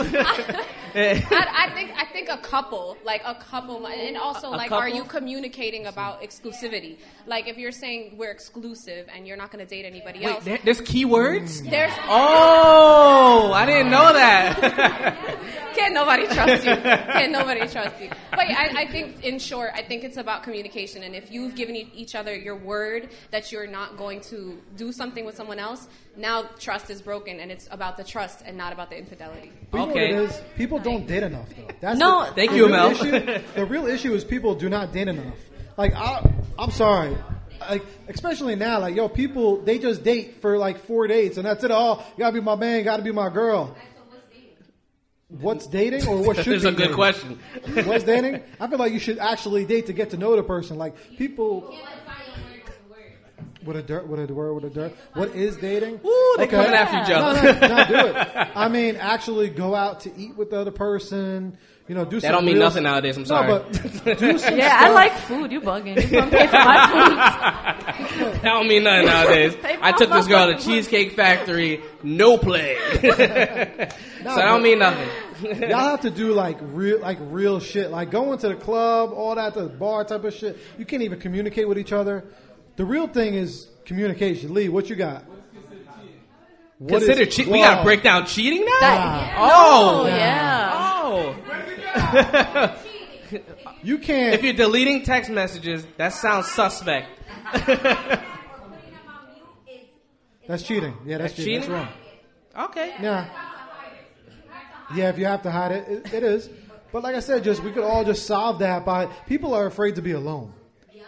I think a couple, and also like, couple? are you communicating about exclusivity? Like, if you're saying we're exclusive and you're not going to date anybody else. There's keywords? There's. Oh, I didn't know that. Can't nobody trust you. Can't nobody trust you. But I think, in short, I think it's about communication. And if you've given each other your word that you're not going to do something with someone else, now trust is broken, and it's about the trust and not about the infidelity. But you know what it is? People don't date enough, though. That's Thank you, Mel. The real issue is people do not date enough. Like, I'm sorry. Like, especially now, like, yo, people, they just date for like 4 dates, and that's it all. You gotta be my man, gotta be my girl. What's dating, or what should That's be a good dating? question. What's dating? I feel like you should actually date to get to know the person. Like, people. With a word, with a dirt. What is dating? Ooh, they coming after each other. No, do it. I mean, actually go out to eat with the other person. You know, do. That don't mean nothing nowadays. I'm sorry. No, but do some Yeah, stuff. I like food. You bugging. You gonna pay for my food. That don't mean nothing nowadays. I took this girl to Cheesecake Factory, no play. So that don't mean nothing. Y'all have to do like real shit, like going to the club, all that, the bar type of shit. You can't even communicate with each other. The real thing is communication. Lee, what you got? Consider cheating. We gotta break down cheating now. You can't. If you're deleting text messages, that sounds suspect. That's cheating. Yeah, that's cheating. That's wrong. Okay. Yeah. Yeah, if you have to hide it, it is. But like I said, we could all just solve that by people are afraid to be alone.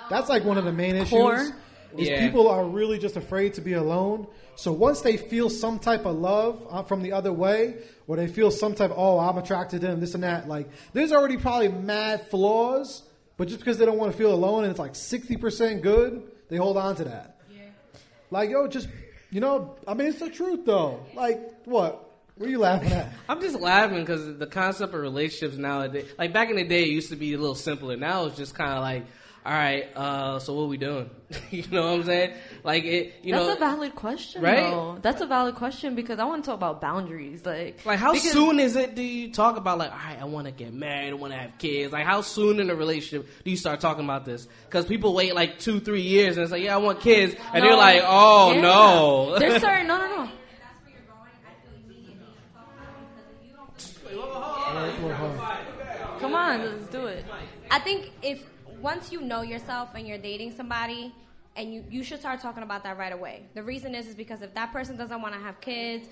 That's like one of the main issues. People are really just afraid to be alone. So once they feel some type of love from the other way, or they feel some type of, I'm attracted to them, this and that, like there's already probably mad flaws, but just because they don't want to feel alone and it's like 60% good, they hold on to that. Yeah. Like, yo, just, I mean, it's the truth though. Like, what? What are you laughing at? I'm just laughing because the concept of relationships nowadays, like back in the day, it used to be a little simpler. Now it's just kind of like, all right, so what are we doing? You know what I'm saying? Like That's a valid question, right? Though. That's a valid question because I want to talk about boundaries. Like how soon is it do you talk about like, all right, I want to get married, I want to have kids? Like how soon in a relationship do you start talking about this? Because people wait like 2-3 years and it's like, yeah, I want kids, and they're like, oh no. There's certain no. Come on, let's do it. I think once you know yourself and you're dating somebody, and you should start talking about that right away. The reason is because if that person doesn't want to have kids,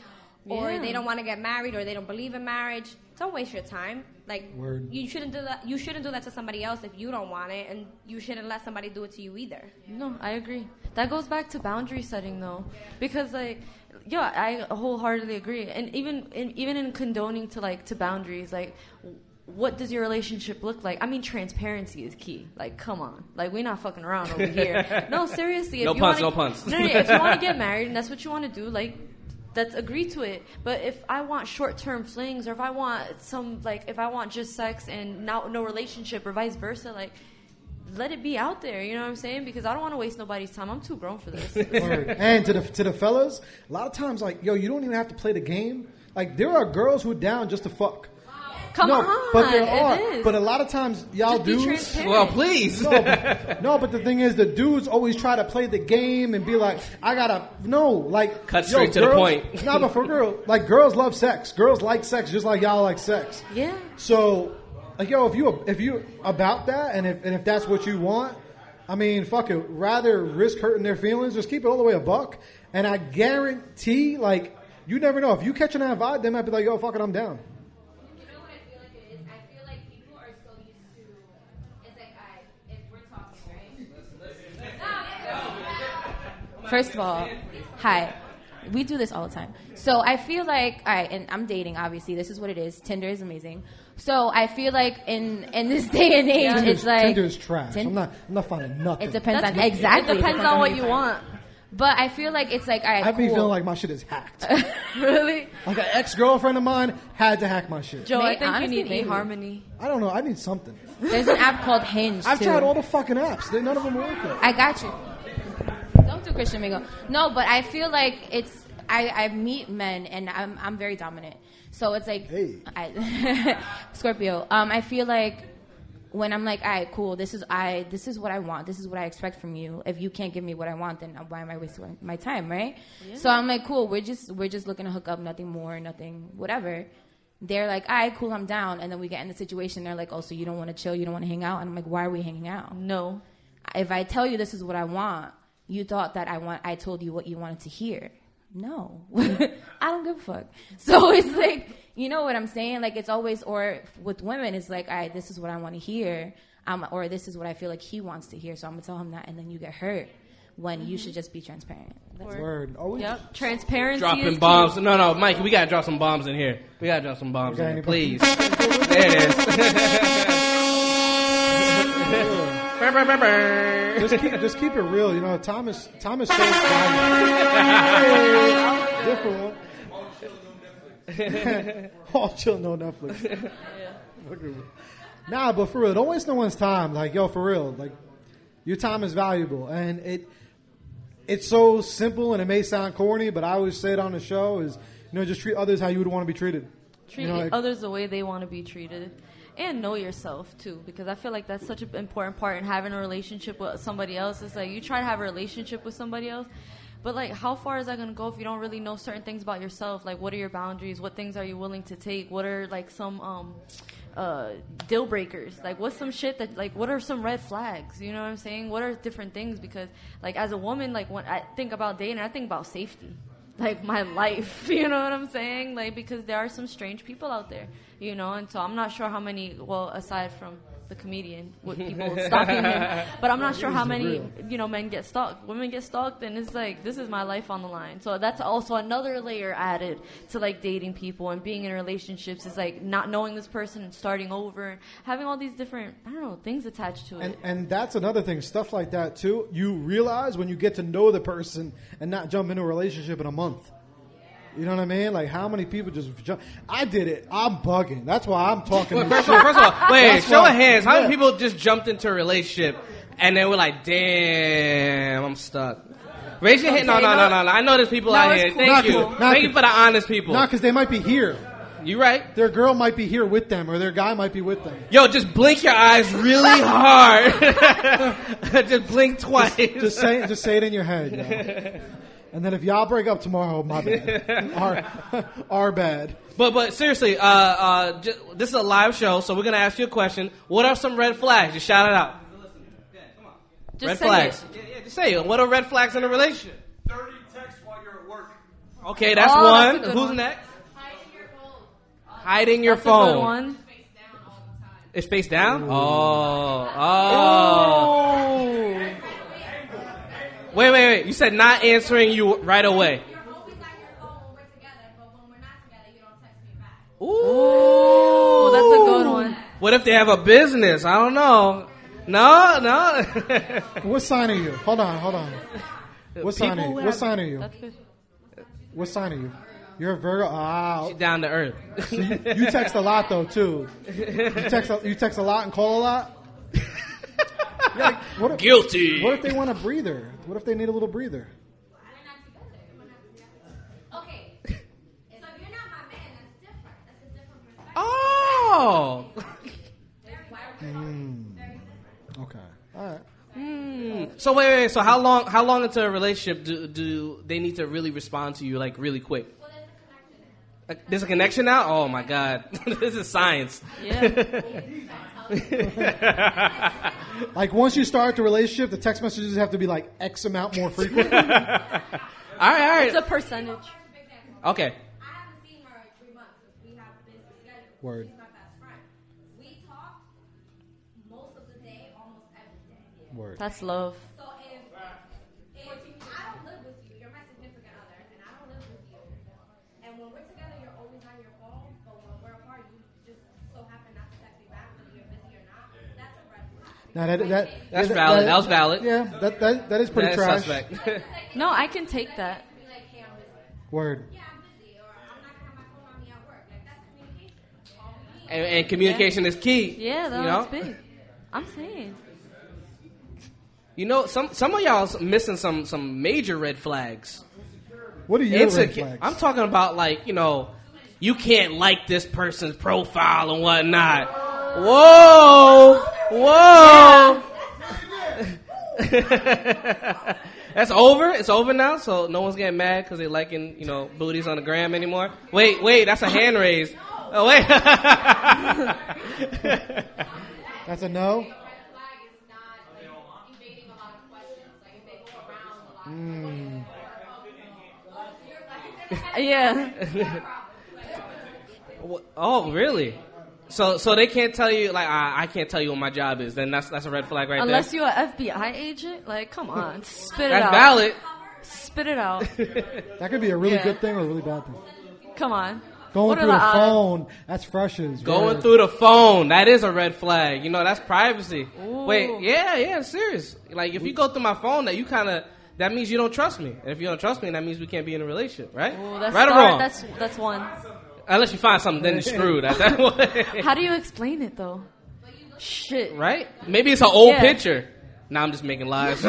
or they don't want to get married, or they don't believe in marriage, don't waste your time. Like, you shouldn't do that. You shouldn't do that to somebody else if you don't want it, and you shouldn't let somebody do it to you either. No, I agree. That goes back to boundary setting, though, because like, I wholeheartedly agree. And even in condoning to boundaries, like, what does your relationship look like? I mean, transparency is key. Like, come on. Like, we're not fucking around over here. No, seriously. No puns. No, if you want to get married and that's what you want to do, like, let's agree to it. But if I want short-term flings, or if I want just sex and no relationship, or vice versa, like, let it be out there. You know what I'm saying? Because I don't want to waste nobody's time. I'm too grown for this. And to the fellas, a lot of times, like, yo, you don't even have to play the game. Like, there are girls who are down just to fuck. Come on, but there are. It is. But a lot of times, y'all dudes. Well, please. No, but the thing is, the dudes always try to play the game and be like, cut straight to the point. No, but for girls love sex. Girls like sex just like y'all like sex. Yeah. So, like, yo, if you about that, and if that's what you want, I mean, fuck it. Rather risk hurting their feelings, just keep it all the way a buck. And I guarantee, like, you never know if you catching that vibe, they might be like, yo, fuck it, I'm down. First of all, hi. We do this all the time. So I feel like, all right, and I'm dating, obviously. This is what it is. Tinder is amazing. So I feel like in this day and age, it's like... Tinder is trash. I'm not finding nothing. It depends on... Exactly. It depends on what you want. But I feel like it's like, all right, I be feeling like my shit is hacked. Really? Like an ex-girlfriend of mine had to hack my shit. Joe, I think you need eHarmony. I don't know. I need something. There's an app called Hinge, I've tried all the fucking apps. None of them work. I got you. Don't do Christian Mingle. No, but I feel like it's I meet men, and I'm very dominant. So it's like, Scorpio. I feel like when I'm like, all right, cool, this is what I want. This is what I expect from you. If you can't give me what I want, then why am I wasting my time, right? Yeah. So I'm like, cool, we're just looking to hook up, nothing more, nothing, whatever. They're like, all right, cool, I'm down. And then we get in the situation, they're like, oh, so you don't want to chill, you don't want to hang out? And I'm like, why are we hanging out? No. If I tell you this is what I want, you thought that I told you what you wanted to hear. No. I don't give a fuck. So it's like, you know what I'm saying? Like, it's always, or with women, it's like, all right, this is what I want to hear, or this is what I feel like he wants to hear, so I'm going to tell him that, and then you get hurt when you should just be transparent. That's Word. Always. Yep. Transparency Dropping is bombs. key. No, Mike, we got to drop some bombs in here. We got to drop some bombs in here, please. There it is. just keep it real. You know, time is so valuable. Different one. All chill, no Netflix. Nah, but for real, don't waste no one's time. Like, yo, for real, like, your time is valuable, and it's so simple, and it may sound corny, but I always say it on the show is, you know, just treat others how you would want to be treated. Treat others the way they want to be treated. And know yourself, too, because I feel like that's such an important part in having a relationship with somebody else. It's like you try to have a relationship with somebody else, but, like, how far is that going to go if you don't really know certain things about yourself? Like, what are your boundaries? What things are you willing to take? What are, like, some deal breakers? Like, what's some shit that, like, what are some red flags? You know what I'm saying? What are different things? Because, like, as a woman, like, when I think about dating, I think about safety. Like, my life, you know what I'm saying? Like, because there are some strange people out there, you know, and so I'm not sure how many, well, aside from the comedian with people stalking him, but I'm not sure how many, you know, men get stalked. Women get stalked, and it's like, this is my life on the line. So that's also another layer added to, like, dating people and being in relationships is, like, not knowing this person and starting over and having all these different, I don't know, things attached to it. And that's another thing, stuff like that, too. You realize when you get to know the person and not jump into a relationship in a month. You know what I mean? Like, how many people just jump? I did it. I'm bugging. That's why I'm talking. First of all, wait, show of hands. How many people just jumped into a relationship and then were like, damn, I'm stuck? Raise your hand. No. I know there's people out here. Thank you. Thank you for the honest people. Not because they might be here. You right. Their girl might be here with them, or their guy might be with them. Yo, just blink your eyes really hard. Just blink twice. Just say it in your head. Yo. And then if y'all break up tomorrow, my bad. Our bad. But seriously, this is a live show, so we're gonna ask you a question. What are some red flags? Just shout it out. Just red say flags. It. Yeah, just say it. What are red flags in a relationship? 30 texts while you're at work. Okay, that's one. That's Who's one. next? Hiding your phone. That's a good one. It's face down? Ooh. Oh. Wait. You said not answering you right away. You're always on your phone when we're together, but when we're not together, you don't text me back. Ooh, that's a good one. What if they have a business? I don't know. No. What sign are you? Hold on. What sign are you? What sign are you? What sign are you? You're a Virgo. She's down to earth. So you text a lot though too. You text a lot and call a lot. Yeah, like, Guilty. What if they want a breather? What if they need a little breather? Okay. So if you're not my man, that's different. That's a different perspective. Oh. Okay. All right. So wait. So how long into a relationship do they need to really respond to you, like, really quick? Well, there's a connection. There's a connection now? Oh my God. This is science. Yeah. Like, once you start the relationship, the text messages have to be like X amount more frequent. All right. It's a percentage. Okay. I haven't seen her in 3 months. We have a busy schedule. Word. She's my best friend. We talk most of the day, almost every day. Word. That's love. So if I don't live with you, you're my significant other, and I don't live with you, and when we're together, you're always on your phone, but when we're apart, you just so happen not to text me back whether you're busy or not, that's a red flag. Now That's valid. That was valid. Yeah, that is pretty That is trash. suspect. No, I can take that. Be like, hey, I'm busy. Word. Yeah, I'm busy, or I'm not gonna have my phone on me at work. Like, that's communication. All we need. And communication is key. Yeah, that's big. I'm saying. You know, some of y'all's missing some major red flags. What are your red flags? I'm talking about, like, you can't like this person's profile and whatnot. Whoa. That's over? It's over now? So no one's getting mad because they're liking, booties on the gram anymore? Wait, that's a hand raise. Oh, wait. That's a no? Yeah. Oh, really? So they can't tell you, like, I can't tell you what my job is. Then that's a red flag right Unless there. you're an FBI agent, like, come on, spit it That's out. valid. Spit it out. That could be a really good thing or a really bad thing. Come on. Going What are through the the odds? phone, that's fresh as Going word. through the phone, that is a red flag. That's privacy. Ooh. Wait, yeah, serious. Like, if you go through my phone, that means you don't trust me. And if you don't trust me, that means we can't be in a relationship, right? Ooh, that's right or dark. wrong? That's one. Unless you find something, then you're screwed. At that way. How do you explain it though? Shit. Right? Maybe it's an old Yeah. picture. Now I'm just making lies.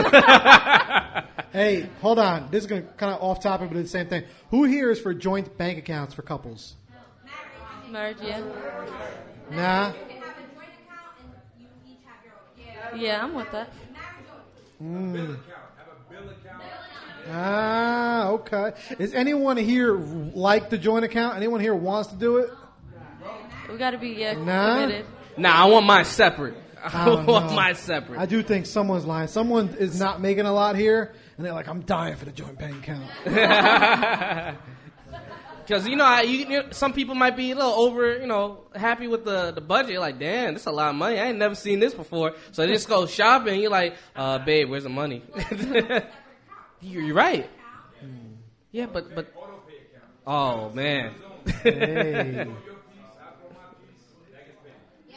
Hey, hold on. This is going to kind of off topic, but it's the same thing. Who here is for joint bank accounts for couples? Marriage, yeah. Nah. Yeah, I'm with that. Ah, okay. Is anyone here like the joint account? Anyone here wants to do it? We gotta be Nah. committed. Nah, I want mine separate. I don't want know. mine separate. I do think someone's lying. Someone is not making a lot here, and they're like, I'm dying for the joint bank account. Because, some people might be a little over, happy with the budget. Like, damn, this is a lot of money. I ain't never seen this before. So they just go shopping. And you're like, babe, where's the money? You're right. Yeah, but. Oh, man. Hey.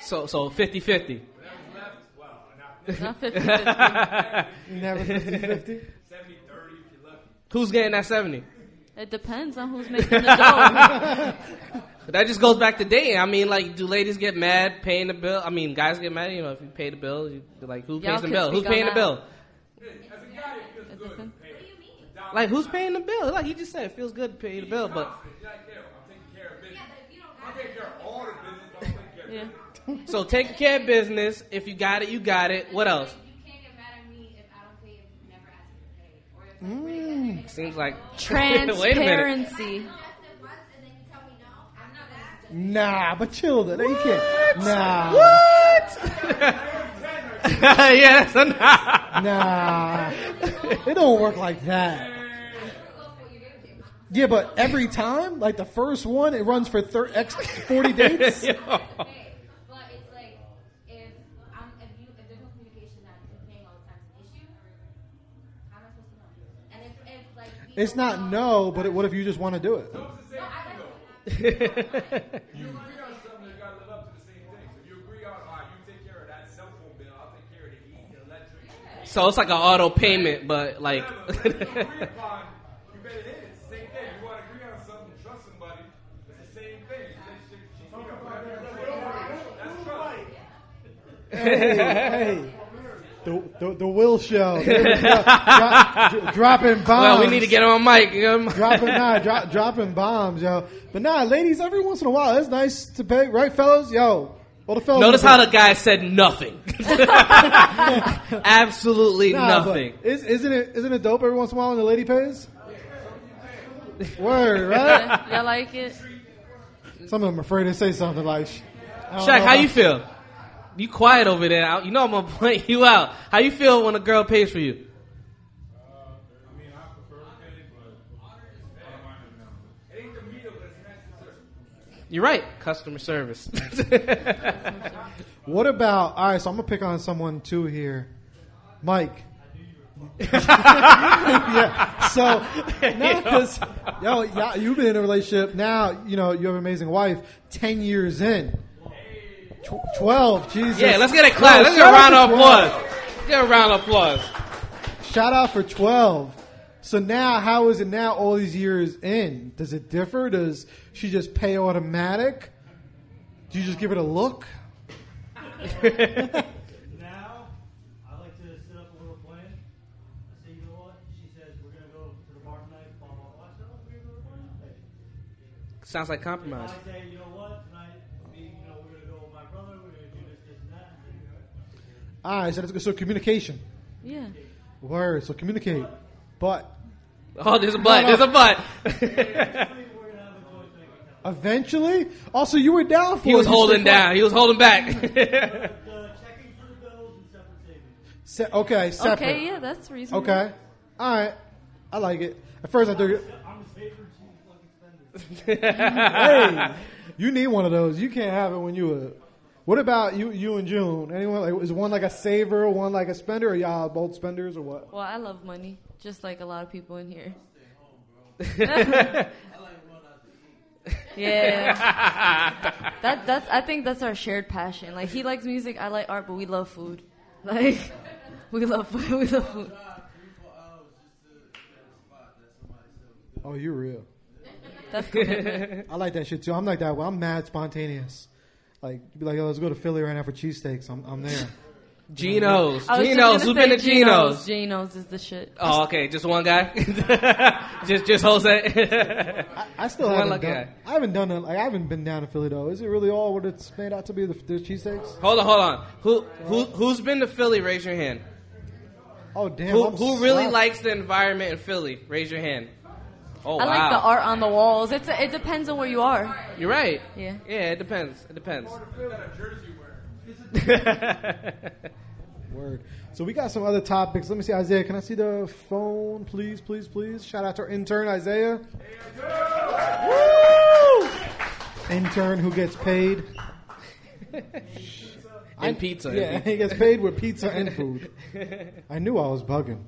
So 50-50. Not 50-50. Never 50-50? Who's getting that 70? It depends on who's making the dough. That just goes back to dating. I mean, like, do ladies get mad paying the bill? I mean, guys get mad, if you pay the bill. You're like, who Y'all pays the can bill? Who's speak on paying the that. bill? Like, who's paying the bill? Like, he just said it feels good to pay the bill, but... Yeah. So, taking care of business. If you got it, you got it. What else? Seems like... Wait a minute. Transparency. Nah, but chill. No, you can't. Nah. What? Yeah, that's a nah. Nah. It don't work like that. Yeah, but every time, like the first one, it runs for 40 dates. It's not no, but what if you just want to do it? So it's like an auto payment, but like. Hey. The Will Show. Dropping bombs. Well, we need to get on mic. Dropping bombs, yo. But nah, ladies, every once in a while, it's nice to pay, right, fellas? Yo, all the fellas. Notice how the guy said nothing. Absolutely nothing. Isn't it dope every once in a while when the lady pays? Word, right? Y'all like it? Some of them are afraid to say something like, Shaq, how you feel? You quiet over there. You know I'm going to point you out. How you feel when a girl pays for you? You're right. Customer service. What about, all right, so I'm going to pick on someone too here. Mike. Yeah. So, now because, you've been in a relationship. Now, you have an amazing wife. 10 years in. 12, Jesus. Yeah, let's get a clap. Let's get a round of applause. Get a round of applause. Shout out for 12. So now, how is it now all these years in? Does it differ? Does she just pay automatic? Do you just give it a look? Now, I like to set up a little plan. I say, you know what? She says, we're going to go to the bar tonight, blah, blah, blah. I said, sounds like compromise. I say, you know what, tonight, we're going to go with my brother, we're going to do this, and that. All right, so communication. Yeah. Word, so communicate. But. Oh, there's a but. There's a but. Eventually? Also, you were down for it. He was holding down. He was holding back. Okay, separate. Okay, yeah, that's reasonable. Okay. All right. I like it. At first, I do it. Hey, you need one of those. You can't have it when you What about you and June? Anyone? Like, is one like a saver, one like a spender, or y'all both spenders, or what? Well, I love money, just like a lot of people in here. Yeah. That's. I think that's our shared passion. Like, he likes music, I like art, but we love food. Like, we love food. We love food. Oh, you're real. That's commitment. I like that shit too. I'm like that. Well, I'm mad spontaneous. Like, be like, oh, let's go to Philly right now for cheesesteaks. I'm there. Geno's. I was Geno's. Who's been to Geno's? Geno's is the shit. Oh, okay. Just one guy? just Jose? I still haven't done. I haven't done it. Like, I haven't been down to Philly though. Is it really all what it's made out to be? The cheesesteaks? Hold on. Who's been to Philly? Raise your hand. Oh damn. Who really likes the environment in Philly? Raise your hand. Oh, I wow. like the art on the walls. It depends on where you are. You're right. Yeah. Yeah, it depends. It depends. Word. So we got some other topics. Let me see, Isaiah. Can I see the phone, please? Shout out to our intern, Isaiah. Woo! Intern who gets paid. And pizza. Yeah, he gets paid with pizza and food. I knew I was bugging.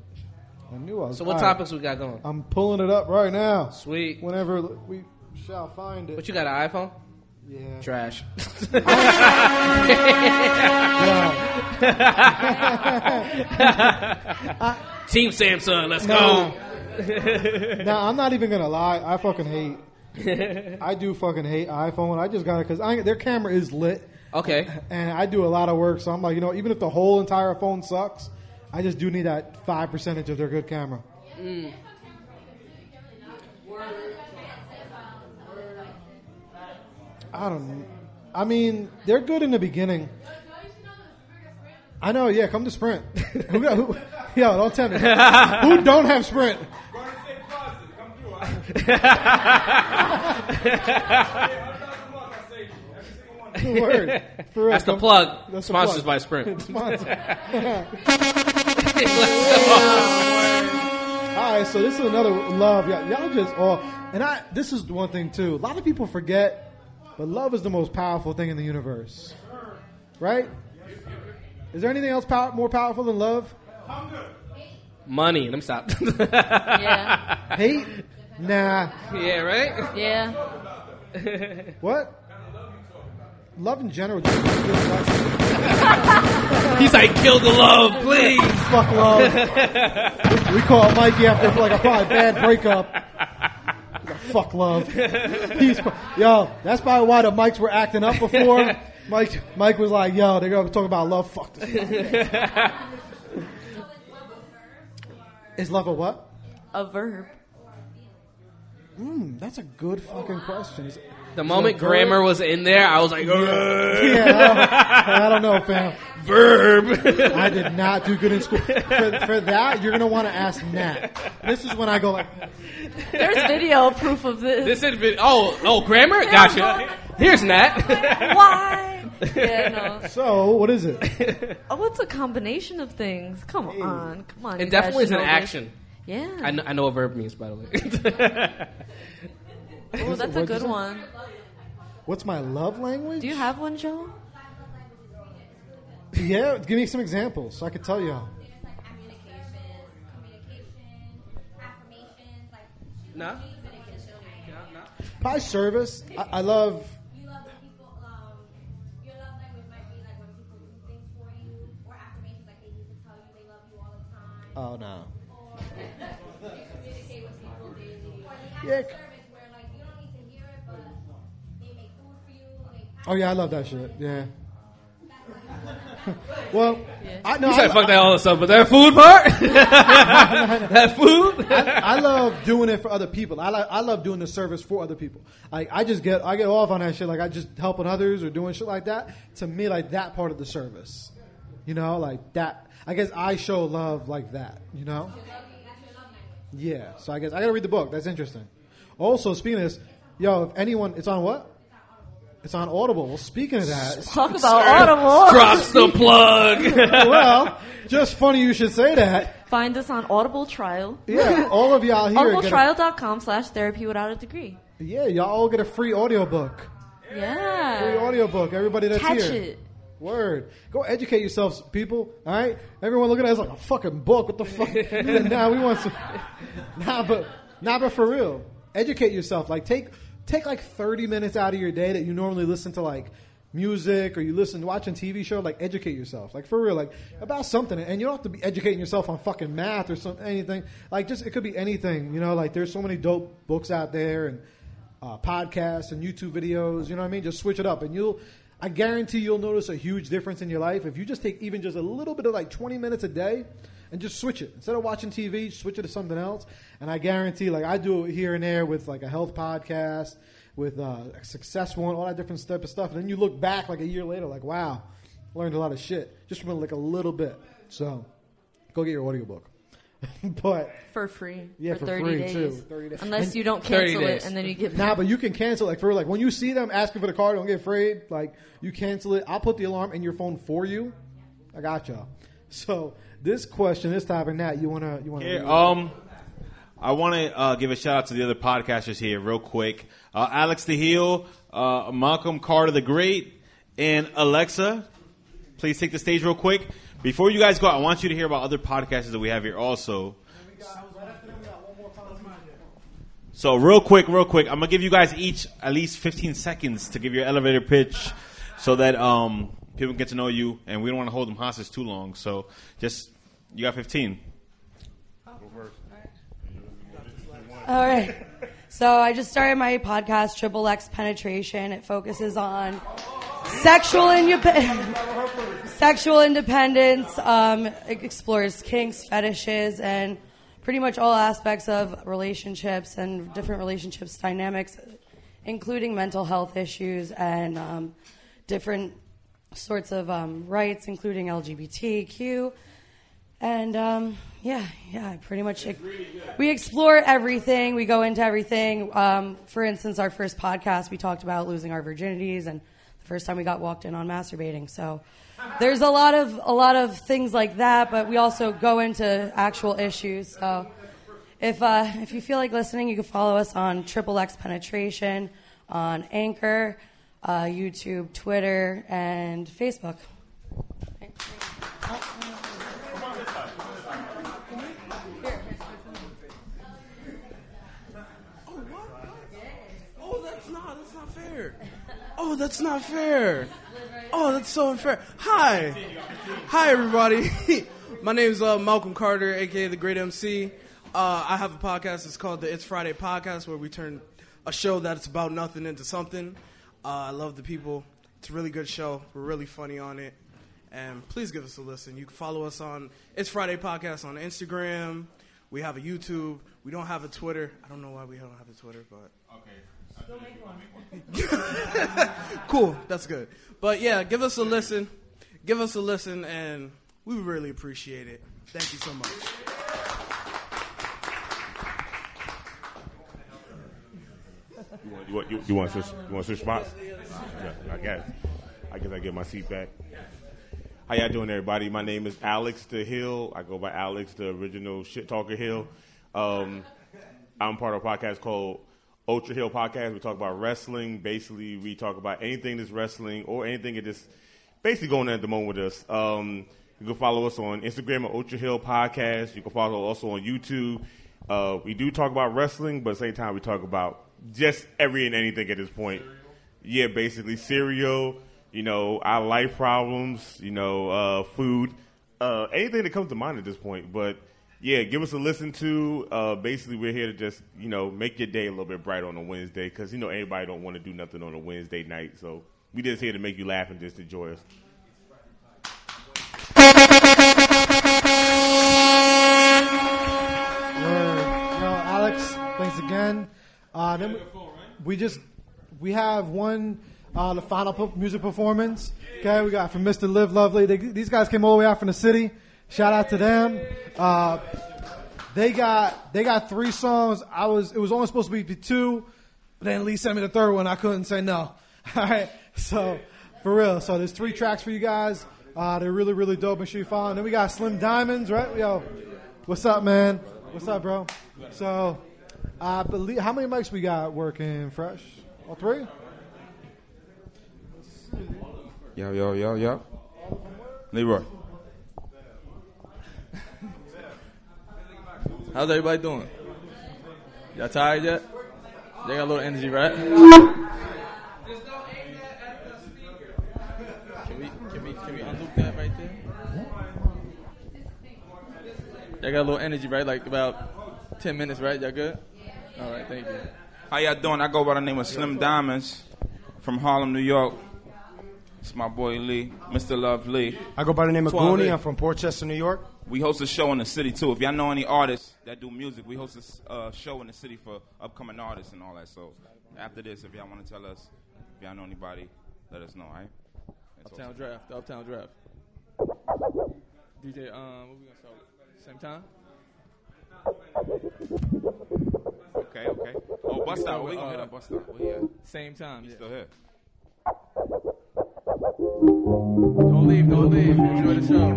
So what topics we got going? I'm pulling it up right now. Sweet. Whenever we shall find it. But you got an iPhone? Yeah. Trash. Team Samsung, let's go. Now, I'm not even going to lie. I fucking hate. I do fucking hate iPhone. I just got it because their camera is lit. Okay. And I do a lot of work. So I'm like, even if the whole entire phone sucks, I just do need that 5% of their good camera. I don't know. I mean, they're good in the beginning. I know, yeah, come to Sprint. Yo, don't tell me. Who don't have Sprint? Word. For real. That's the plug. That's the Sponsors plug. by Sprint. All right, so this is another love. Y'all just this is one thing too. A lot of people forget, but love is the most powerful thing in the universe, right? Is there anything else more powerful than love? Money. Let me stop. Yeah. Hate? Nah. Yeah, right? Yeah. What? Love in general. He's like, kill the love, please. Fuck love. We call Mikey after like a probably bad breakup. Fuck love. Yo, that's probably why the mics were acting up before. Mike was like, yo, they're going to talk about love. Fuck this. Is love a what? A verb. That's a good fucking question. The moment grammar was in there, I was like, I don't know, fam. Verb. I did not do good in school. For that, you're going to want to ask Nat. This is when I go like... There's video proof of this. This is video. Oh, grammar? Gotcha. Here's Nat. Why? Yeah, no. So, what is it? Oh, it's a combination of things. Come on. It definitely is an action. Yeah. I know what verb means, by the way. Oh, that's a good one. What's my love language? Do you have one, Joe? Yeah, give me some examples so I could tell you. No? Probably service. I love... You love when people, your love language might be like when people do things for you, or affirmations like they need to tell you they love you all the time. Oh, no. Or you communicate with people daily. Or the act Yeah. of service where like you don't need to hear it, but they make food for you. Oh, yeah, I love that shit. Yeah. Well, you said fuck that all this stuff, but that food part, that food. I love doing it for other people. I love doing the service for other people. Like I get off on that shit. Like I just helping others or doing shit like that. To me, like that part of the service, you know, like that. I guess I show love like that, you know. Yeah. So I guess I gotta read the book. That's interesting. Also, speaking of this, yo, if anyone, it's on what? It's on Audible. Well, speaking of that, talk about Audible. Drops the plug. Well, just funny you should say that. Find us on Audible Trial. Yeah, all of y'all here. AudibleTrial.com/therapy without a degree. Yeah, y'all all get a free audiobook. Yeah. Free audiobook. Everybody that's Catch here. it. Word. Go educate yourselves, people. All right? Everyone looking at us like a fucking book. What the fuck? Nah, we want some. Nah, but for real. Educate yourself. Like, take like 30 minutes out of your day that you normally listen to, like, music or you watching TV show. Like, educate yourself. Like, for real. Like, about something. And you don't have to be educating yourself on fucking math or anything. Like, just, it could be anything. You know, like, there's so many dope books out there and podcasts and YouTube videos. You know what I mean? Just switch it up. And I guarantee you'll notice a huge difference in your life if you just take even just a little bit of like 20 minutes a day and just switch it. Instead of watching TV, switch it to something else. And I guarantee, like I do it here and there with like a health podcast, with a success one, all that different type of stuff. And then you look back like a year later, like, wow, learned a lot of shit just from like a little bit. So go get your audiobook. But for free. Yeah, for 30 30 days. days. Too. 30 days. Unless you don't cancel it and then you get Nah, but you can cancel like for like when you see them asking for the card, don't get afraid. Like you cancel it. I'll put the alarm in your phone for you. I got y'all. So this question, this topic, Nat, you wanna I want to give a shout out to the other podcasters here real quick. Alex the Heel, Malcolm Carter the Great, and Alexa. Please take the stage real quick. Before you guys go, I want you to hear about other podcasters that we have here also. So real quick, I'm going to give you guys each at least 15 seconds to give your elevator pitch so that people can get to know you, and we don't want to hold them hostage too long. So just, you got 15. All right. So I just started my podcast, Triple X Penetration. It focuses on sexual independence, it explores kinks, fetishes, and pretty much all aspects of relationships and different relationships dynamics, including mental health issues and different sorts of rights, including LGBTQ. And pretty much we explore everything. We go into everything. For instance, our first podcast, we talked about losing our virginities and the first time we got walked in on masturbating. So there's a lot of things like that, but we also go into actual issues. So if you feel like listening, you can follow us on Triple X Penetration on Anchor, YouTube, Twitter, and Facebook. Oh, that's not fair. Oh, that's so unfair. Hi, everybody. My name is Malcolm Carter, a.k.a. The Great MC. I have a podcast. It's called the It's Friday Podcast, where we turn a show that's about nothing into something. I love the people. It's a really good show. We're really funny on it. And please give us a listen. You can follow us on It's Friday Podcast on Instagram. We have a YouTube. We don't have a Twitter. I don't know why we don't have a Twitter, but... Okay. Still make one. Cool. That's good. But yeah, give us a listen. And we would really appreciate it. Thank you so much. You want to switch spots? Yeah, I guess I get my seat back. How y'all doing, everybody? My name is Alex the Hill. I go by Alex, the original shit talker Hill. I'm part of a podcast called Ultra Hill Podcast. We talk about wrestling. Basically, we talk about anything that's wrestling or anything that is basically going on at the moment with us. You can follow us on Instagram at Ultra Hill Podcast. You can follow us also on YouTube. We do talk about wrestling, but at the same time, we talk about just every and anything at this point. Yeah, basically cereal, our life problems, food, anything that comes to mind at this point. But yeah, give us a listen to. Basically, we're here to just, make your day a little bit brighter on a Wednesday because, everybody don't want to do nothing on a Wednesday night. So we just here to make you laugh and just enjoy us. Thanks again. Then we have one the final music performance. Okay, we got from Mr. Live Lovely. These guys came all the way out from the city. Shout out to them. They got 3 songs. It was only supposed to be 2, but then Lee sent me the 3rd one. I couldn't say no. All right, so for real. So there's 3 tracks for you guys. They're really, really dope. Make sure you follow. And then we got Slim Diamonds, right? Yo, what's up, man? What's up, bro? So I believe, how many mics we got working fresh? All 3? Yo. Leroy. How's everybody doing? Y'all tired yet? They got a little energy, right? Can we undo that right there? Y'all got a little energy, right? Like about 10 minutes, right? Y'all good? All right, thank you. How y'all doing? I go by the name of Slim Diamonds from Harlem, New York. It's my boy Lee, Mr. Love Lee. I go by the name of Goonie. I'm from Portchester, New York. We host a show in the city, too. If y'all know any artists that do music, we host a show in the city for upcoming artists and all that. So after this, if y'all want to tell us, if y'all know anybody, let us know, all right? Uptown Draft. DJ, what we going to start with? Same time? Okay. Oh, Bust Out. We going to hit up Bust Out. Where he at? Same time. He's still here. Don't leave. Enjoy the show.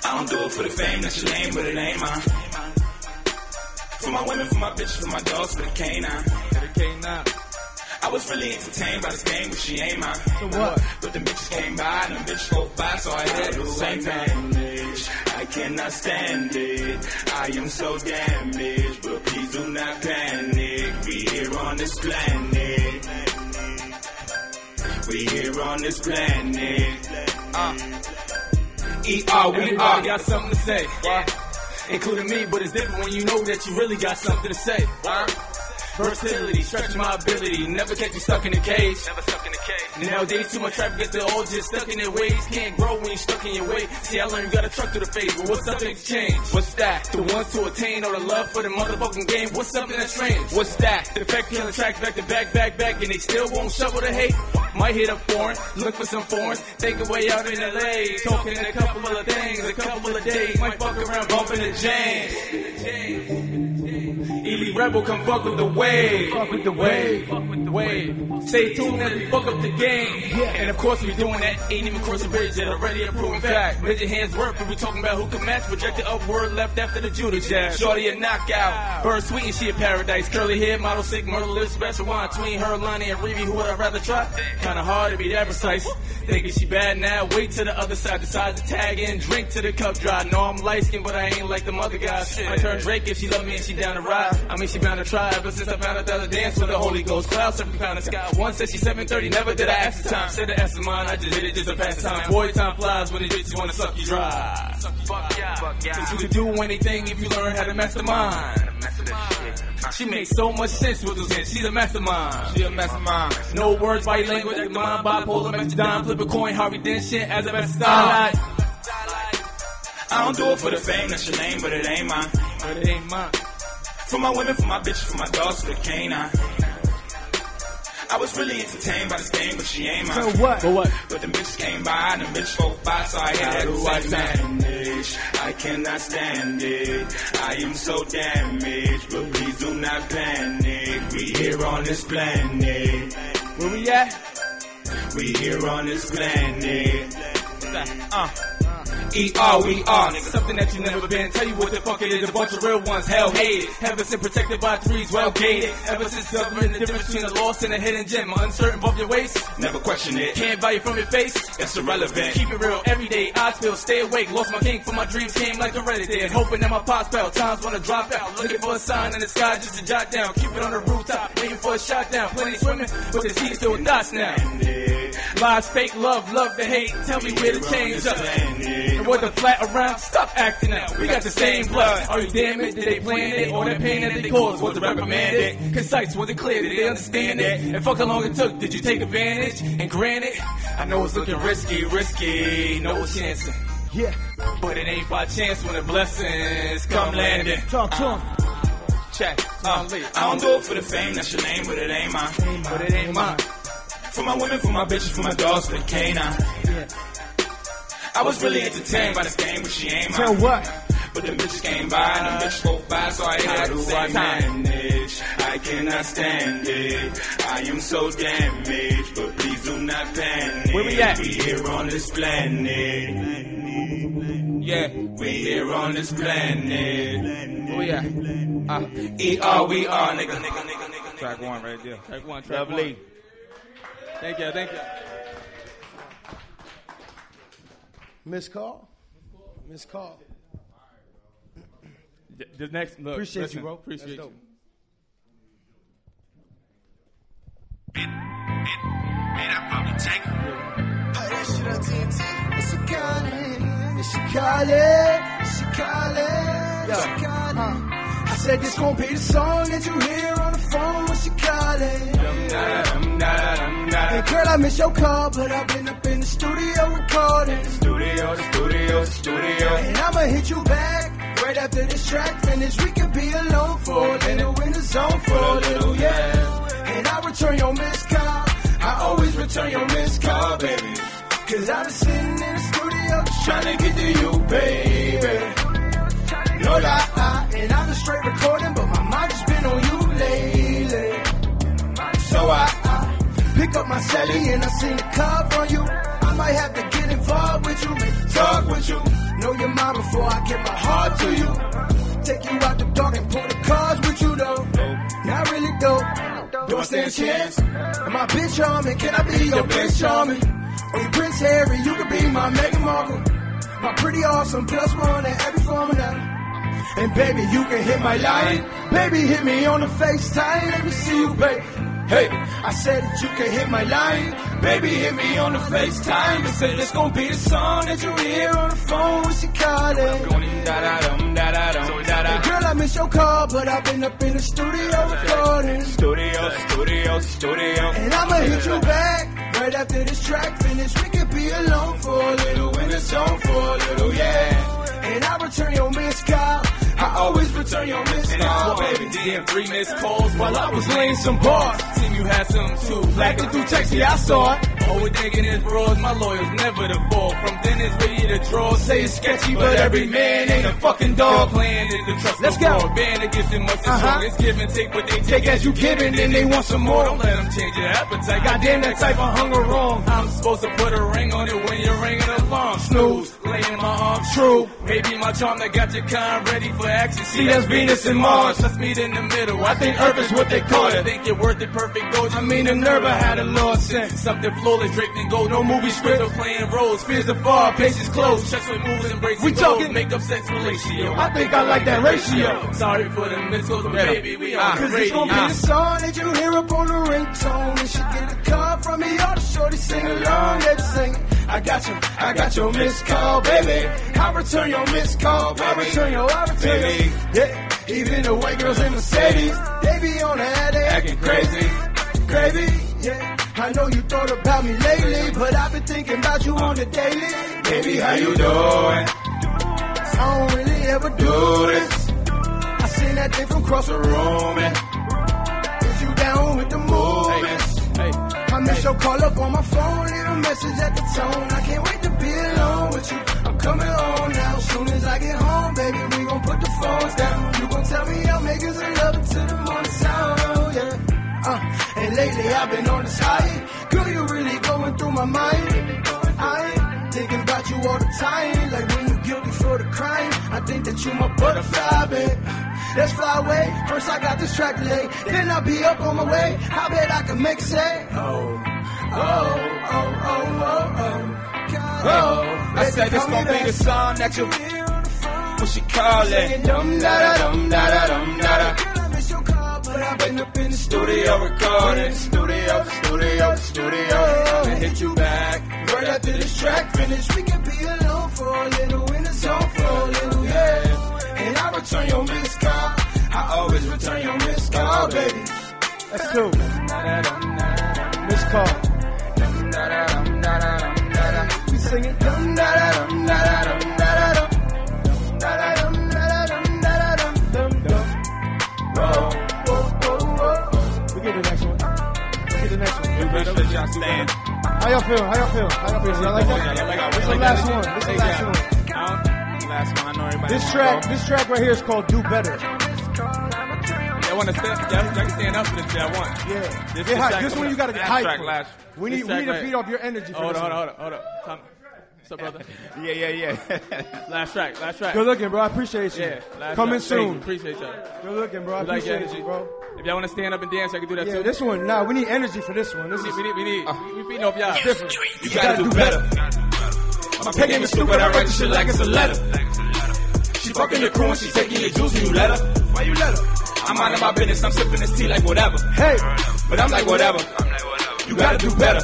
I don't do it for the fame, that's your name, but it ain't mine. For my women, for my bitches, for my dogs, for the canine. I was really entertained by this game, but she ain't mine. So what? But the bitches came by, and the bitches go by, so I had the same damage. I cannot stand it. I am so damaged, but please do not panic. We here on this planet. We here on this planet. We all got something to say, including me, but it's different when you know that you really got something to say. Versatility, stretch my ability, never catch you stuck in a cage. Nowadays, too much traffic gets the old just stuck in their ways. Can't grow when you're stuck in your way. See, I learned you got a truck through the face, but what's something to change? What's that? The ones to attain or the love for the motherfucking game. What's something that's strange? What's that? The fact killing tracks back to back, and they still won't shovel the hate. Might hit up foreign, look for some foreigns, think a way out in LA. Talking a couple of things, a couple of days. Might fuck around bumping the James. Elite Rebel, come fuck with the wave. Fuck with the wave. Stay tuned as we fuck up the game. And of course we doing that. Ain't even cross the bridge yet. Already a proven fact. Measure hands work, but we talking about who can match. Projected upward, left after the Judah jab. Shorty a knockout. Bird sweet and she a paradise. Curly hair, model sick, murder lips, special wine. Between her, Lonnie, and Reeve, who would I rather try? Kinda hard to be that precise. Thinking she bad now. Wait to the other side. Decides to tag in. Drink to the cup dry. Know I'm light skinned, but I ain't like them other guys. I turn Drake if she love me and she down to ride. I mean, she bound to try. Ever since I found out that I dance with the Holy Ghost. Cloud surfing found the sky. One said she's 7:30. Never did I ask the time. Said the S of mine. I just hit it just to pass the time. Boy, time flies when the bitches wanna suck you dry. Fuck yeah. Cause you can do anything if you learn how to mastermind. She makes so much sense with those hits. She's a mastermind. No words, body language, like the mind, bipolar, match dime, flip a coin, Harvey Dent shit as a master style. I don't do it for the fame, that's your name, but it ain't mine. For my women, for my bitches, for my dogs, for the canine. I was really entertained by this game, but she ain't mine. So what? But the bitches came by, and the bitches go by, so I had to manage. I cannot stand it. I am so damaged, but please do not panic. We here on this planet. Where we at? We here on this planet. we are. Something that you never been. Tell you what the fuck it is. A bunch of real ones. Hell hated. Ever since protected by threes, well gated. Ever since discovering the difference between a lost and a hidden gem. Uncertain above your waist. Never question it. Can't buy you from your face. That's irrelevant. Keep it real every day. Eyes feel. Stay awake. Lost my king for my dreams. Came like a Reddit dead. Hoping that my pops fell. Times wanna drop out. Looking for a sign in the sky just to jot down. Keep it on the rooftop. Waiting for a shot down. Plenty swimming. But this heat still with dots now. Lies, fake love to hate. Tell me where to change up. And what the flat around, stop acting out. We got the same blood. Are you damaged? Did they plan it? Or that pain that they caused? Was it reprimanded? Concise, was it clear? Did they understand it? And fuck how long it took, did you take advantage? And granted, I know it's looking risky, no chancing. Yeah. But it ain't by chance when the blessings come landing. Talk to him. Check. I don't do it for the fame, that's your name, but it ain't mine. But it ain't mine. For my women, for my bitches, for my dogs, for the canine. Yeah. I was really entertained by this game, but she ain't mine. Tell what? But the bitches came by, and the bitches spoke by, so I had to manage. I cannot stand it. I am so damaged, but please do not panic. Where we at? We here on this planet. Yeah, we here on this planet. Where we at? E-R-We-R, nigga. Track one right there. Track one. Lovely. Thank you. Miss call. The next, look. Appreciate listen, you, bro. Appreciate That's you. And I probably take her. Put that shit on TNT. It's a calling. I said this gon' be the song that you hear on the phone when she calling. And girl, I miss your call, but I've been up in the studio recording. Studio. And I'ma hit you back right after this track finish. We can be alone for a little, in the zone for a little, yeah. And I return your missed call. I always return your missed call, baby. Cause I've been sitting in the studio just trying to get to you, baby. No lie, and I've been straight recording, but my mind just been on you lately. So I pick up my celly and I seen the cover on you. I might have to get involved with you, maybe talk with you. Know your mind before I give my heart to you. Take you out the dark and pull the cards with you, though. Not really, though. Do I stand a chance? Am I bitch charming? Can I be your bitch charming? Or you Prince Harry, you could be my Meghan Markle. My pretty awesome +1 in every formula. And baby, you can hit my line. Baby, hit me on the FaceTime. Let me see you, baby. Hey, I said that you can hit my line. Baby, hit me on the FaceTime. I said it's gonna be the song that you hear on the phone when she calling. And girl, I miss your call, but I've been up in the studio recording. Studio. And I'ma hit you back right after this track finish. We could be alone for a little, in the zone for a little, yeah. And I return your missed call. I always return your missed call, baby. DM 3 missed calls while I was laying some bars. Seen you had some too. Blacking through text, yeah, I saw it. Always thinking it's bros, my lawyers never the fall. From then it's ready to draw. Say it's sketchy, but every man ain't a fucking dog. Playing is the trust. Let's go. Band against it must be strong. It's give and take, but they take as you give, and then they want some more. Don't let them change your appetite. Goddamn, that type of hunger wrong. I'm supposed to put a ring on it when you're ringing alarm. Snooze, laying my arms true. Maybe my charm that got your kind ready for action. See, that's Venus and Mars. Let's meet in the middle. I think Earth is what they call it. Think you're worth it, perfect gold. I mean, the nerve I had a lost sense. Something flawless, draped in gold. No movie script or playing roles. Fears afar, patience close. Checks with moves, embracing we talking make-up, sex, ratio. I think I like that ratio. Sorry for the miscalls, but baby, we on the Cause radio. it's gonna be the song that you hear up on the ringtone. You should get a call from me, all the shorties sing along, they just sing. I got your missed call, baby. I return your missed call, baby. I return your yeah. Even the white girls in Mercedes, they be on the ad, they acting crazy, yeah. I know you thought about me lately, but I've been thinking about you on the daily. Baby, how you doing? I don't really ever do this. I seen that thing from across the room, and if you down with the movements, I miss your call up on my phone, leave a message at the tone. I can't wait to be alone with you. I'm coming home now. As soon as I get home, baby, we gon' put the phones down. You gon' tell me I'm making some love until the morning sound, yeah. And lately I've been on this high. Girl, you really going through my mind. I ain't thinking about you all the time. Like when you guilty for the crime, I think that you my butterfly, babe. Let's fly away. First I got this track laid, then I'll be up on my way. I bet I can make it say, oh. I said this gon' be the song that you hear when she callin'. Dum-da-da-dum-da-da-dum-da-da. But I've been up in the studio recording. Studio. And hit you back right after this track finish. We can be alone for a little, in the zone for a little, yeah. And I return your missed call. I always return your missed call, baby. That's cool. Missed call. We singing dum da da dum da da dum y'all feel? Y'all like that? This is the last one. Last one. I know everybody. This track right here is called "Do Better." I want to stand. I can stand up for this shit. I want. Yeah. This one you gotta get hyped. We need to feed off your energy. Hold on. What's up, brother? Yeah. Last track. Good looking, bro. I appreciate you. Yeah. Coming soon. Appreciate y'all. Good looking, bro. I appreciate you, bro. If y'all want to stand up and dance, I can do that too. Yeah, this one. Nah, we need energy for this one. We feeding off y'all. Different. You gotta do better. My pen game is stupid. I write this shit like it's a letter. She fucking your crew and she taking your juice and you let her. Why you let her? I'm minding my business. I'm sipping this tea like whatever. Hey, but I'm like whatever. You gotta do better.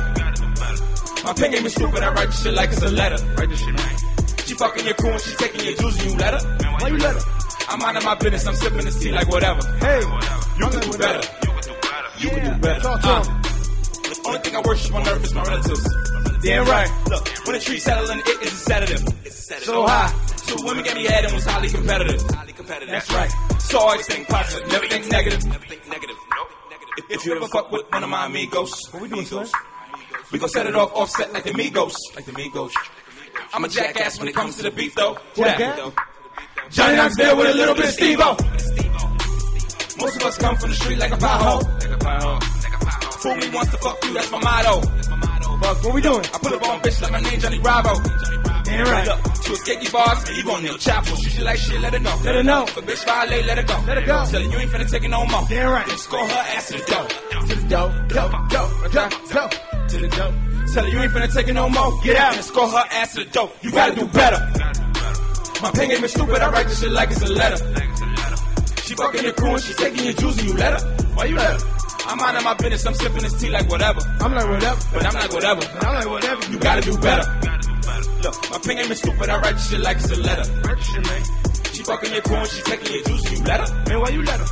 My pen game is stupid. I write this shit like it's a letter. Write this shit, man. She fucking your crew and she taking your juice and you let her. Why you let her? I'm minding my business. I'm sipping this tea like whatever. Hey, you can do better. You can do better. The only thing I worship on earth is my relatives. Damn right. Look, when a tree settling, it is a sedative. So high. So women get me head and was highly competitive. That's right. So always think positive, never think negative. If you ever fuck with one of my amigos, what we doing, Migos? We gon' set it off offset like the Migos. I'm a jackass when it comes to the beef, though. Johnny Knoxville with a little bit of Steve-O. Most of us come from the street like a pothole. Fool me once to fuck you, that's my motto. What we doing? I put up on bitch like my name Johnny Bravo. Damn right. Look, she was skating bars, you gon' nail chapel. She like shit, let her know. Let her know. If a bitch violate, let her go. Let her go. Tell her you ain't finna take it no more. Damn right. Then score her ass to the dough. To the dough. To the dough. Tell her you ain't finna take it no more. Get out and score her ass to the dough. You gotta do better. My pen game is stupid, I write this shit like it's a letter. She fucking your crew and she taking your juice and you let her. Why you let her? I'm minding my business, I'm sipping this tea like whatever. I'm like whatever. But I'm like whatever. You gotta do better. Look, my pen game is stupid, I write this shit like it's a letter. She fucking your crew and she taking your juice and you let her. Man, why you let her?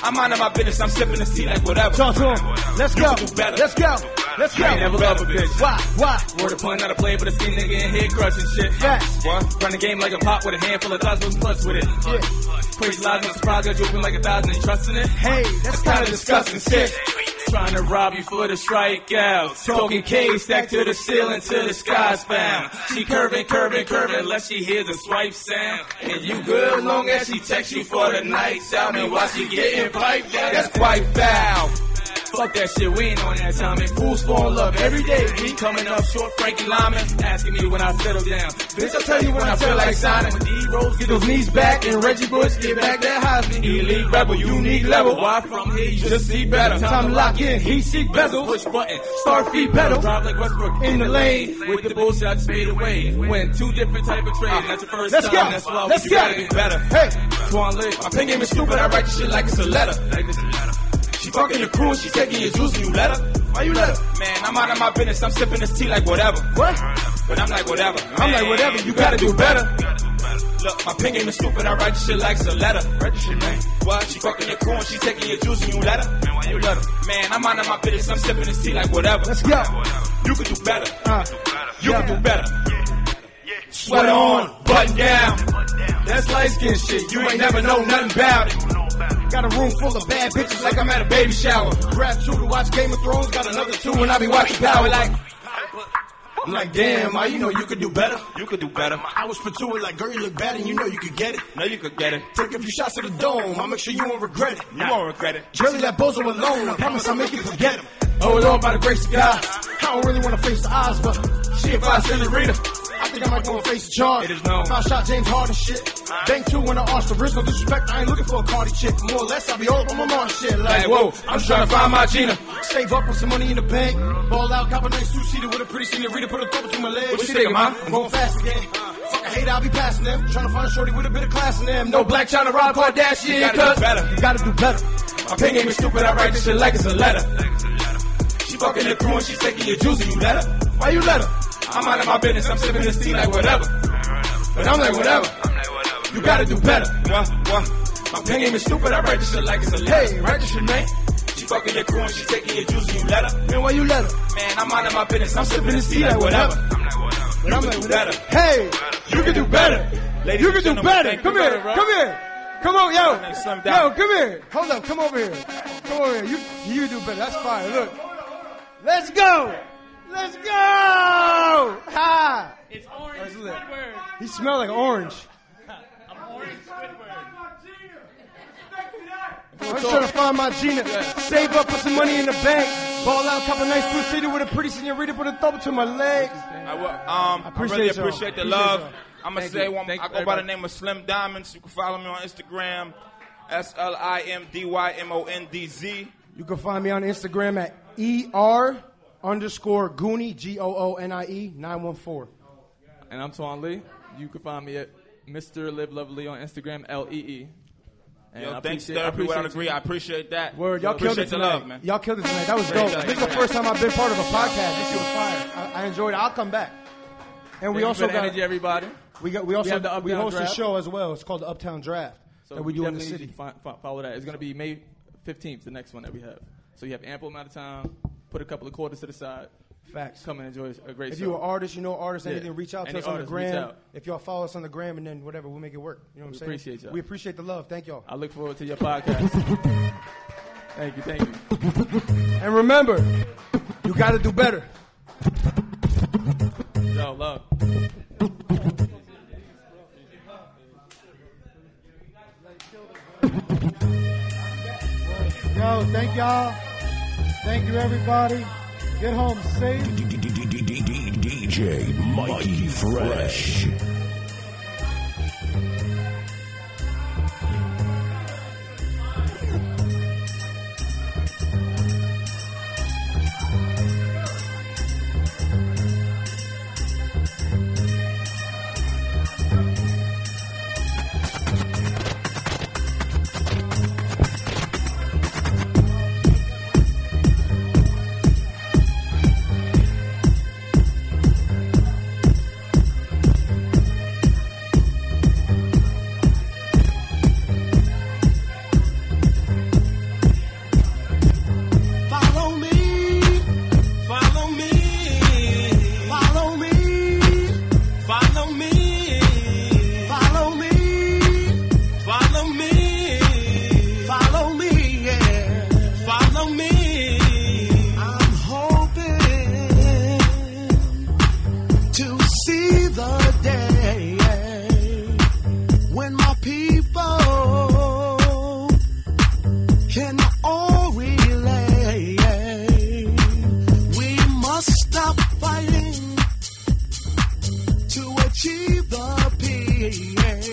I'm minding my business, I'm sipping this tea like whatever. Talk to him. Let's go. Do better. Let's go. I ain't never love a bitch. Why? Word of point, not a play, but a skinny nigga in head crushing shit. Facts. What? Run the game like a pop with a handful of thousands plus with it. Yeah. Crazy lies, no surprise, got you open like 1,000 and trusting it. Hey, that's kind of disgusting shit. Trying to rob you for the strikeouts. Talking K, stacked to the ceiling till the sky's found. She curving, unless she hears a swipe sound. And you good long as she texts you for the nights out. And while she getting piped down, that's quite foul. Fuck that shit, we ain't on that time. And fools fall in love every day. Me coming up short, Frankie Lyman, asking me when I settle down. Bitch, I'll tell you when I feel like signing. When D-Rose get those knees back and Reggie Bush get back that Heisman. Elite rebel, unique level. Why from here you just see better. Time to lock in, heat seek bezel. Push button, start feet pedal. Drive like Westbrook in the lane. With the bullshit, I just fade away. Win two different type of trades. That's the first Let's time. Go. That's why Let's you go. gotta get better. Hey, Twan Lee. My pen game is stupid, I write this shit like it's a letter. She fucking the crew and she taking your juice and you let her. Why you let her? Man, I'm out of my business, I'm sipping this tea like whatever. What? But I'm like whatever. I'm like whatever. You gotta do better. Look, my pen game is stupid, I write this shit like it's a letter. Write this shit, man. What? She fucking your crew and she taking your juice and you let her. Man, why you let her? Man, I'm out of my business, I'm sipping this tea like whatever. Let's go. You can do better. You can do better. Sweater on, button down. That's light skin shit. You ain't never know nothing about it. Got a room full of bad bitches like I'm at a baby shower. Grab two to watch Game of Thrones. Got another two and I be watching Power like. I'm like, damn, ma, you know you could do better. You could do better. I was for two it like, girl, you look bad and you know you could get it. No, you could get it. Take a few shots to the dome. I'll make sure you won't regret it. You won't regret it. Jerry, that bozo alone. I promise I'll make you forget him. Oh, Lord, by the grace of God. I don't really want to face the odds, but she advised Senorita. I think I might go and face a charge. It is known. If I shot James Harden shit. Bank two when I arched the wrist. No disrespect, I ain't looking for a Cardi chick. More or less, I'll be old on my mom shit. Like, whoa, I'm trying to find my Gina. Save up with some money in the bank. Ball out, cop a nice two-seater with a pretty senorita. Put a couple between my legs. What you thinking, man? I'm going fast again. Fuck, I hate I'll be passing them. Trying to find a shorty with a bit of class in them. No black China Rob Kardashian. You gotta do better. You gotta do better. My pen game is stupid. I write this shit like it's a letter. She fucking the crew and she's taking your juice and you let her? Why you let her? I'm out of my business, I'm sipping this tea like whatever. But I'm like whatever. You gotta do better. What? My pen game is stupid, I write this shit like it's a letter. Hey, write this shit, man. She fucking your crew and she taking your juice and you let her. Man, why you let her? Man, I'm out of my business, I'm sipping this tea like whatever. But I'm like better. Hey, you can do better. You can do better. Come here, come here. Come on, yo, come here. Hold up, come over here. Come over here. You do better. That's fine. Look, let's go. Let's go! Ha! It's orange Squidward. He smell like orange. I'm orange Squidward. I'm trying to find my Gina. Save up, put some money in the bank. Ball out, cop a nice food city with a pretty senorita, put a thumb to my legs. I really appreciate the love. I'm going to say one. I go by the name of Slim Diamonds. You can follow me on Instagram, SLIMDYMONDZ. You can find me on Instagram at ER_Goonie, GOONIE 914. And I'm Twan Lee. You can find me at Mr. Live Lovely on Instagram, LEE. And Yo, thanks therapy without agree. I appreciate that. Word, y'all killed it the tonight. love, man. Y'all killed it tonight. That was dope. This is the first time I've been part of a podcast. This shit was fire. I enjoyed it. I'll come back. And we also got energy, everybody. We host a show as well. It's called the Uptown Draft that we do in the city. Follow that. It's going to be May 15th, the next one that we have. So you have ample amount of time. Put a couple of quarters to the side. Facts. Come and enjoy a great show. If you're an artist, you know artists, anything, reach out to Any us on the artist, reach gram. out. If y'all follow us on the gram and then whatever, we'll make it work. You know what I'm saying? Appreciate y'all. We appreciate the love. Thank y'all. I look forward to your podcast. Thank you. And remember, you got to do better. Yo, love. Yo, thank y'all. Thank you, everybody. Get home safe. DJ Mikey Fresh. Achieve the peace.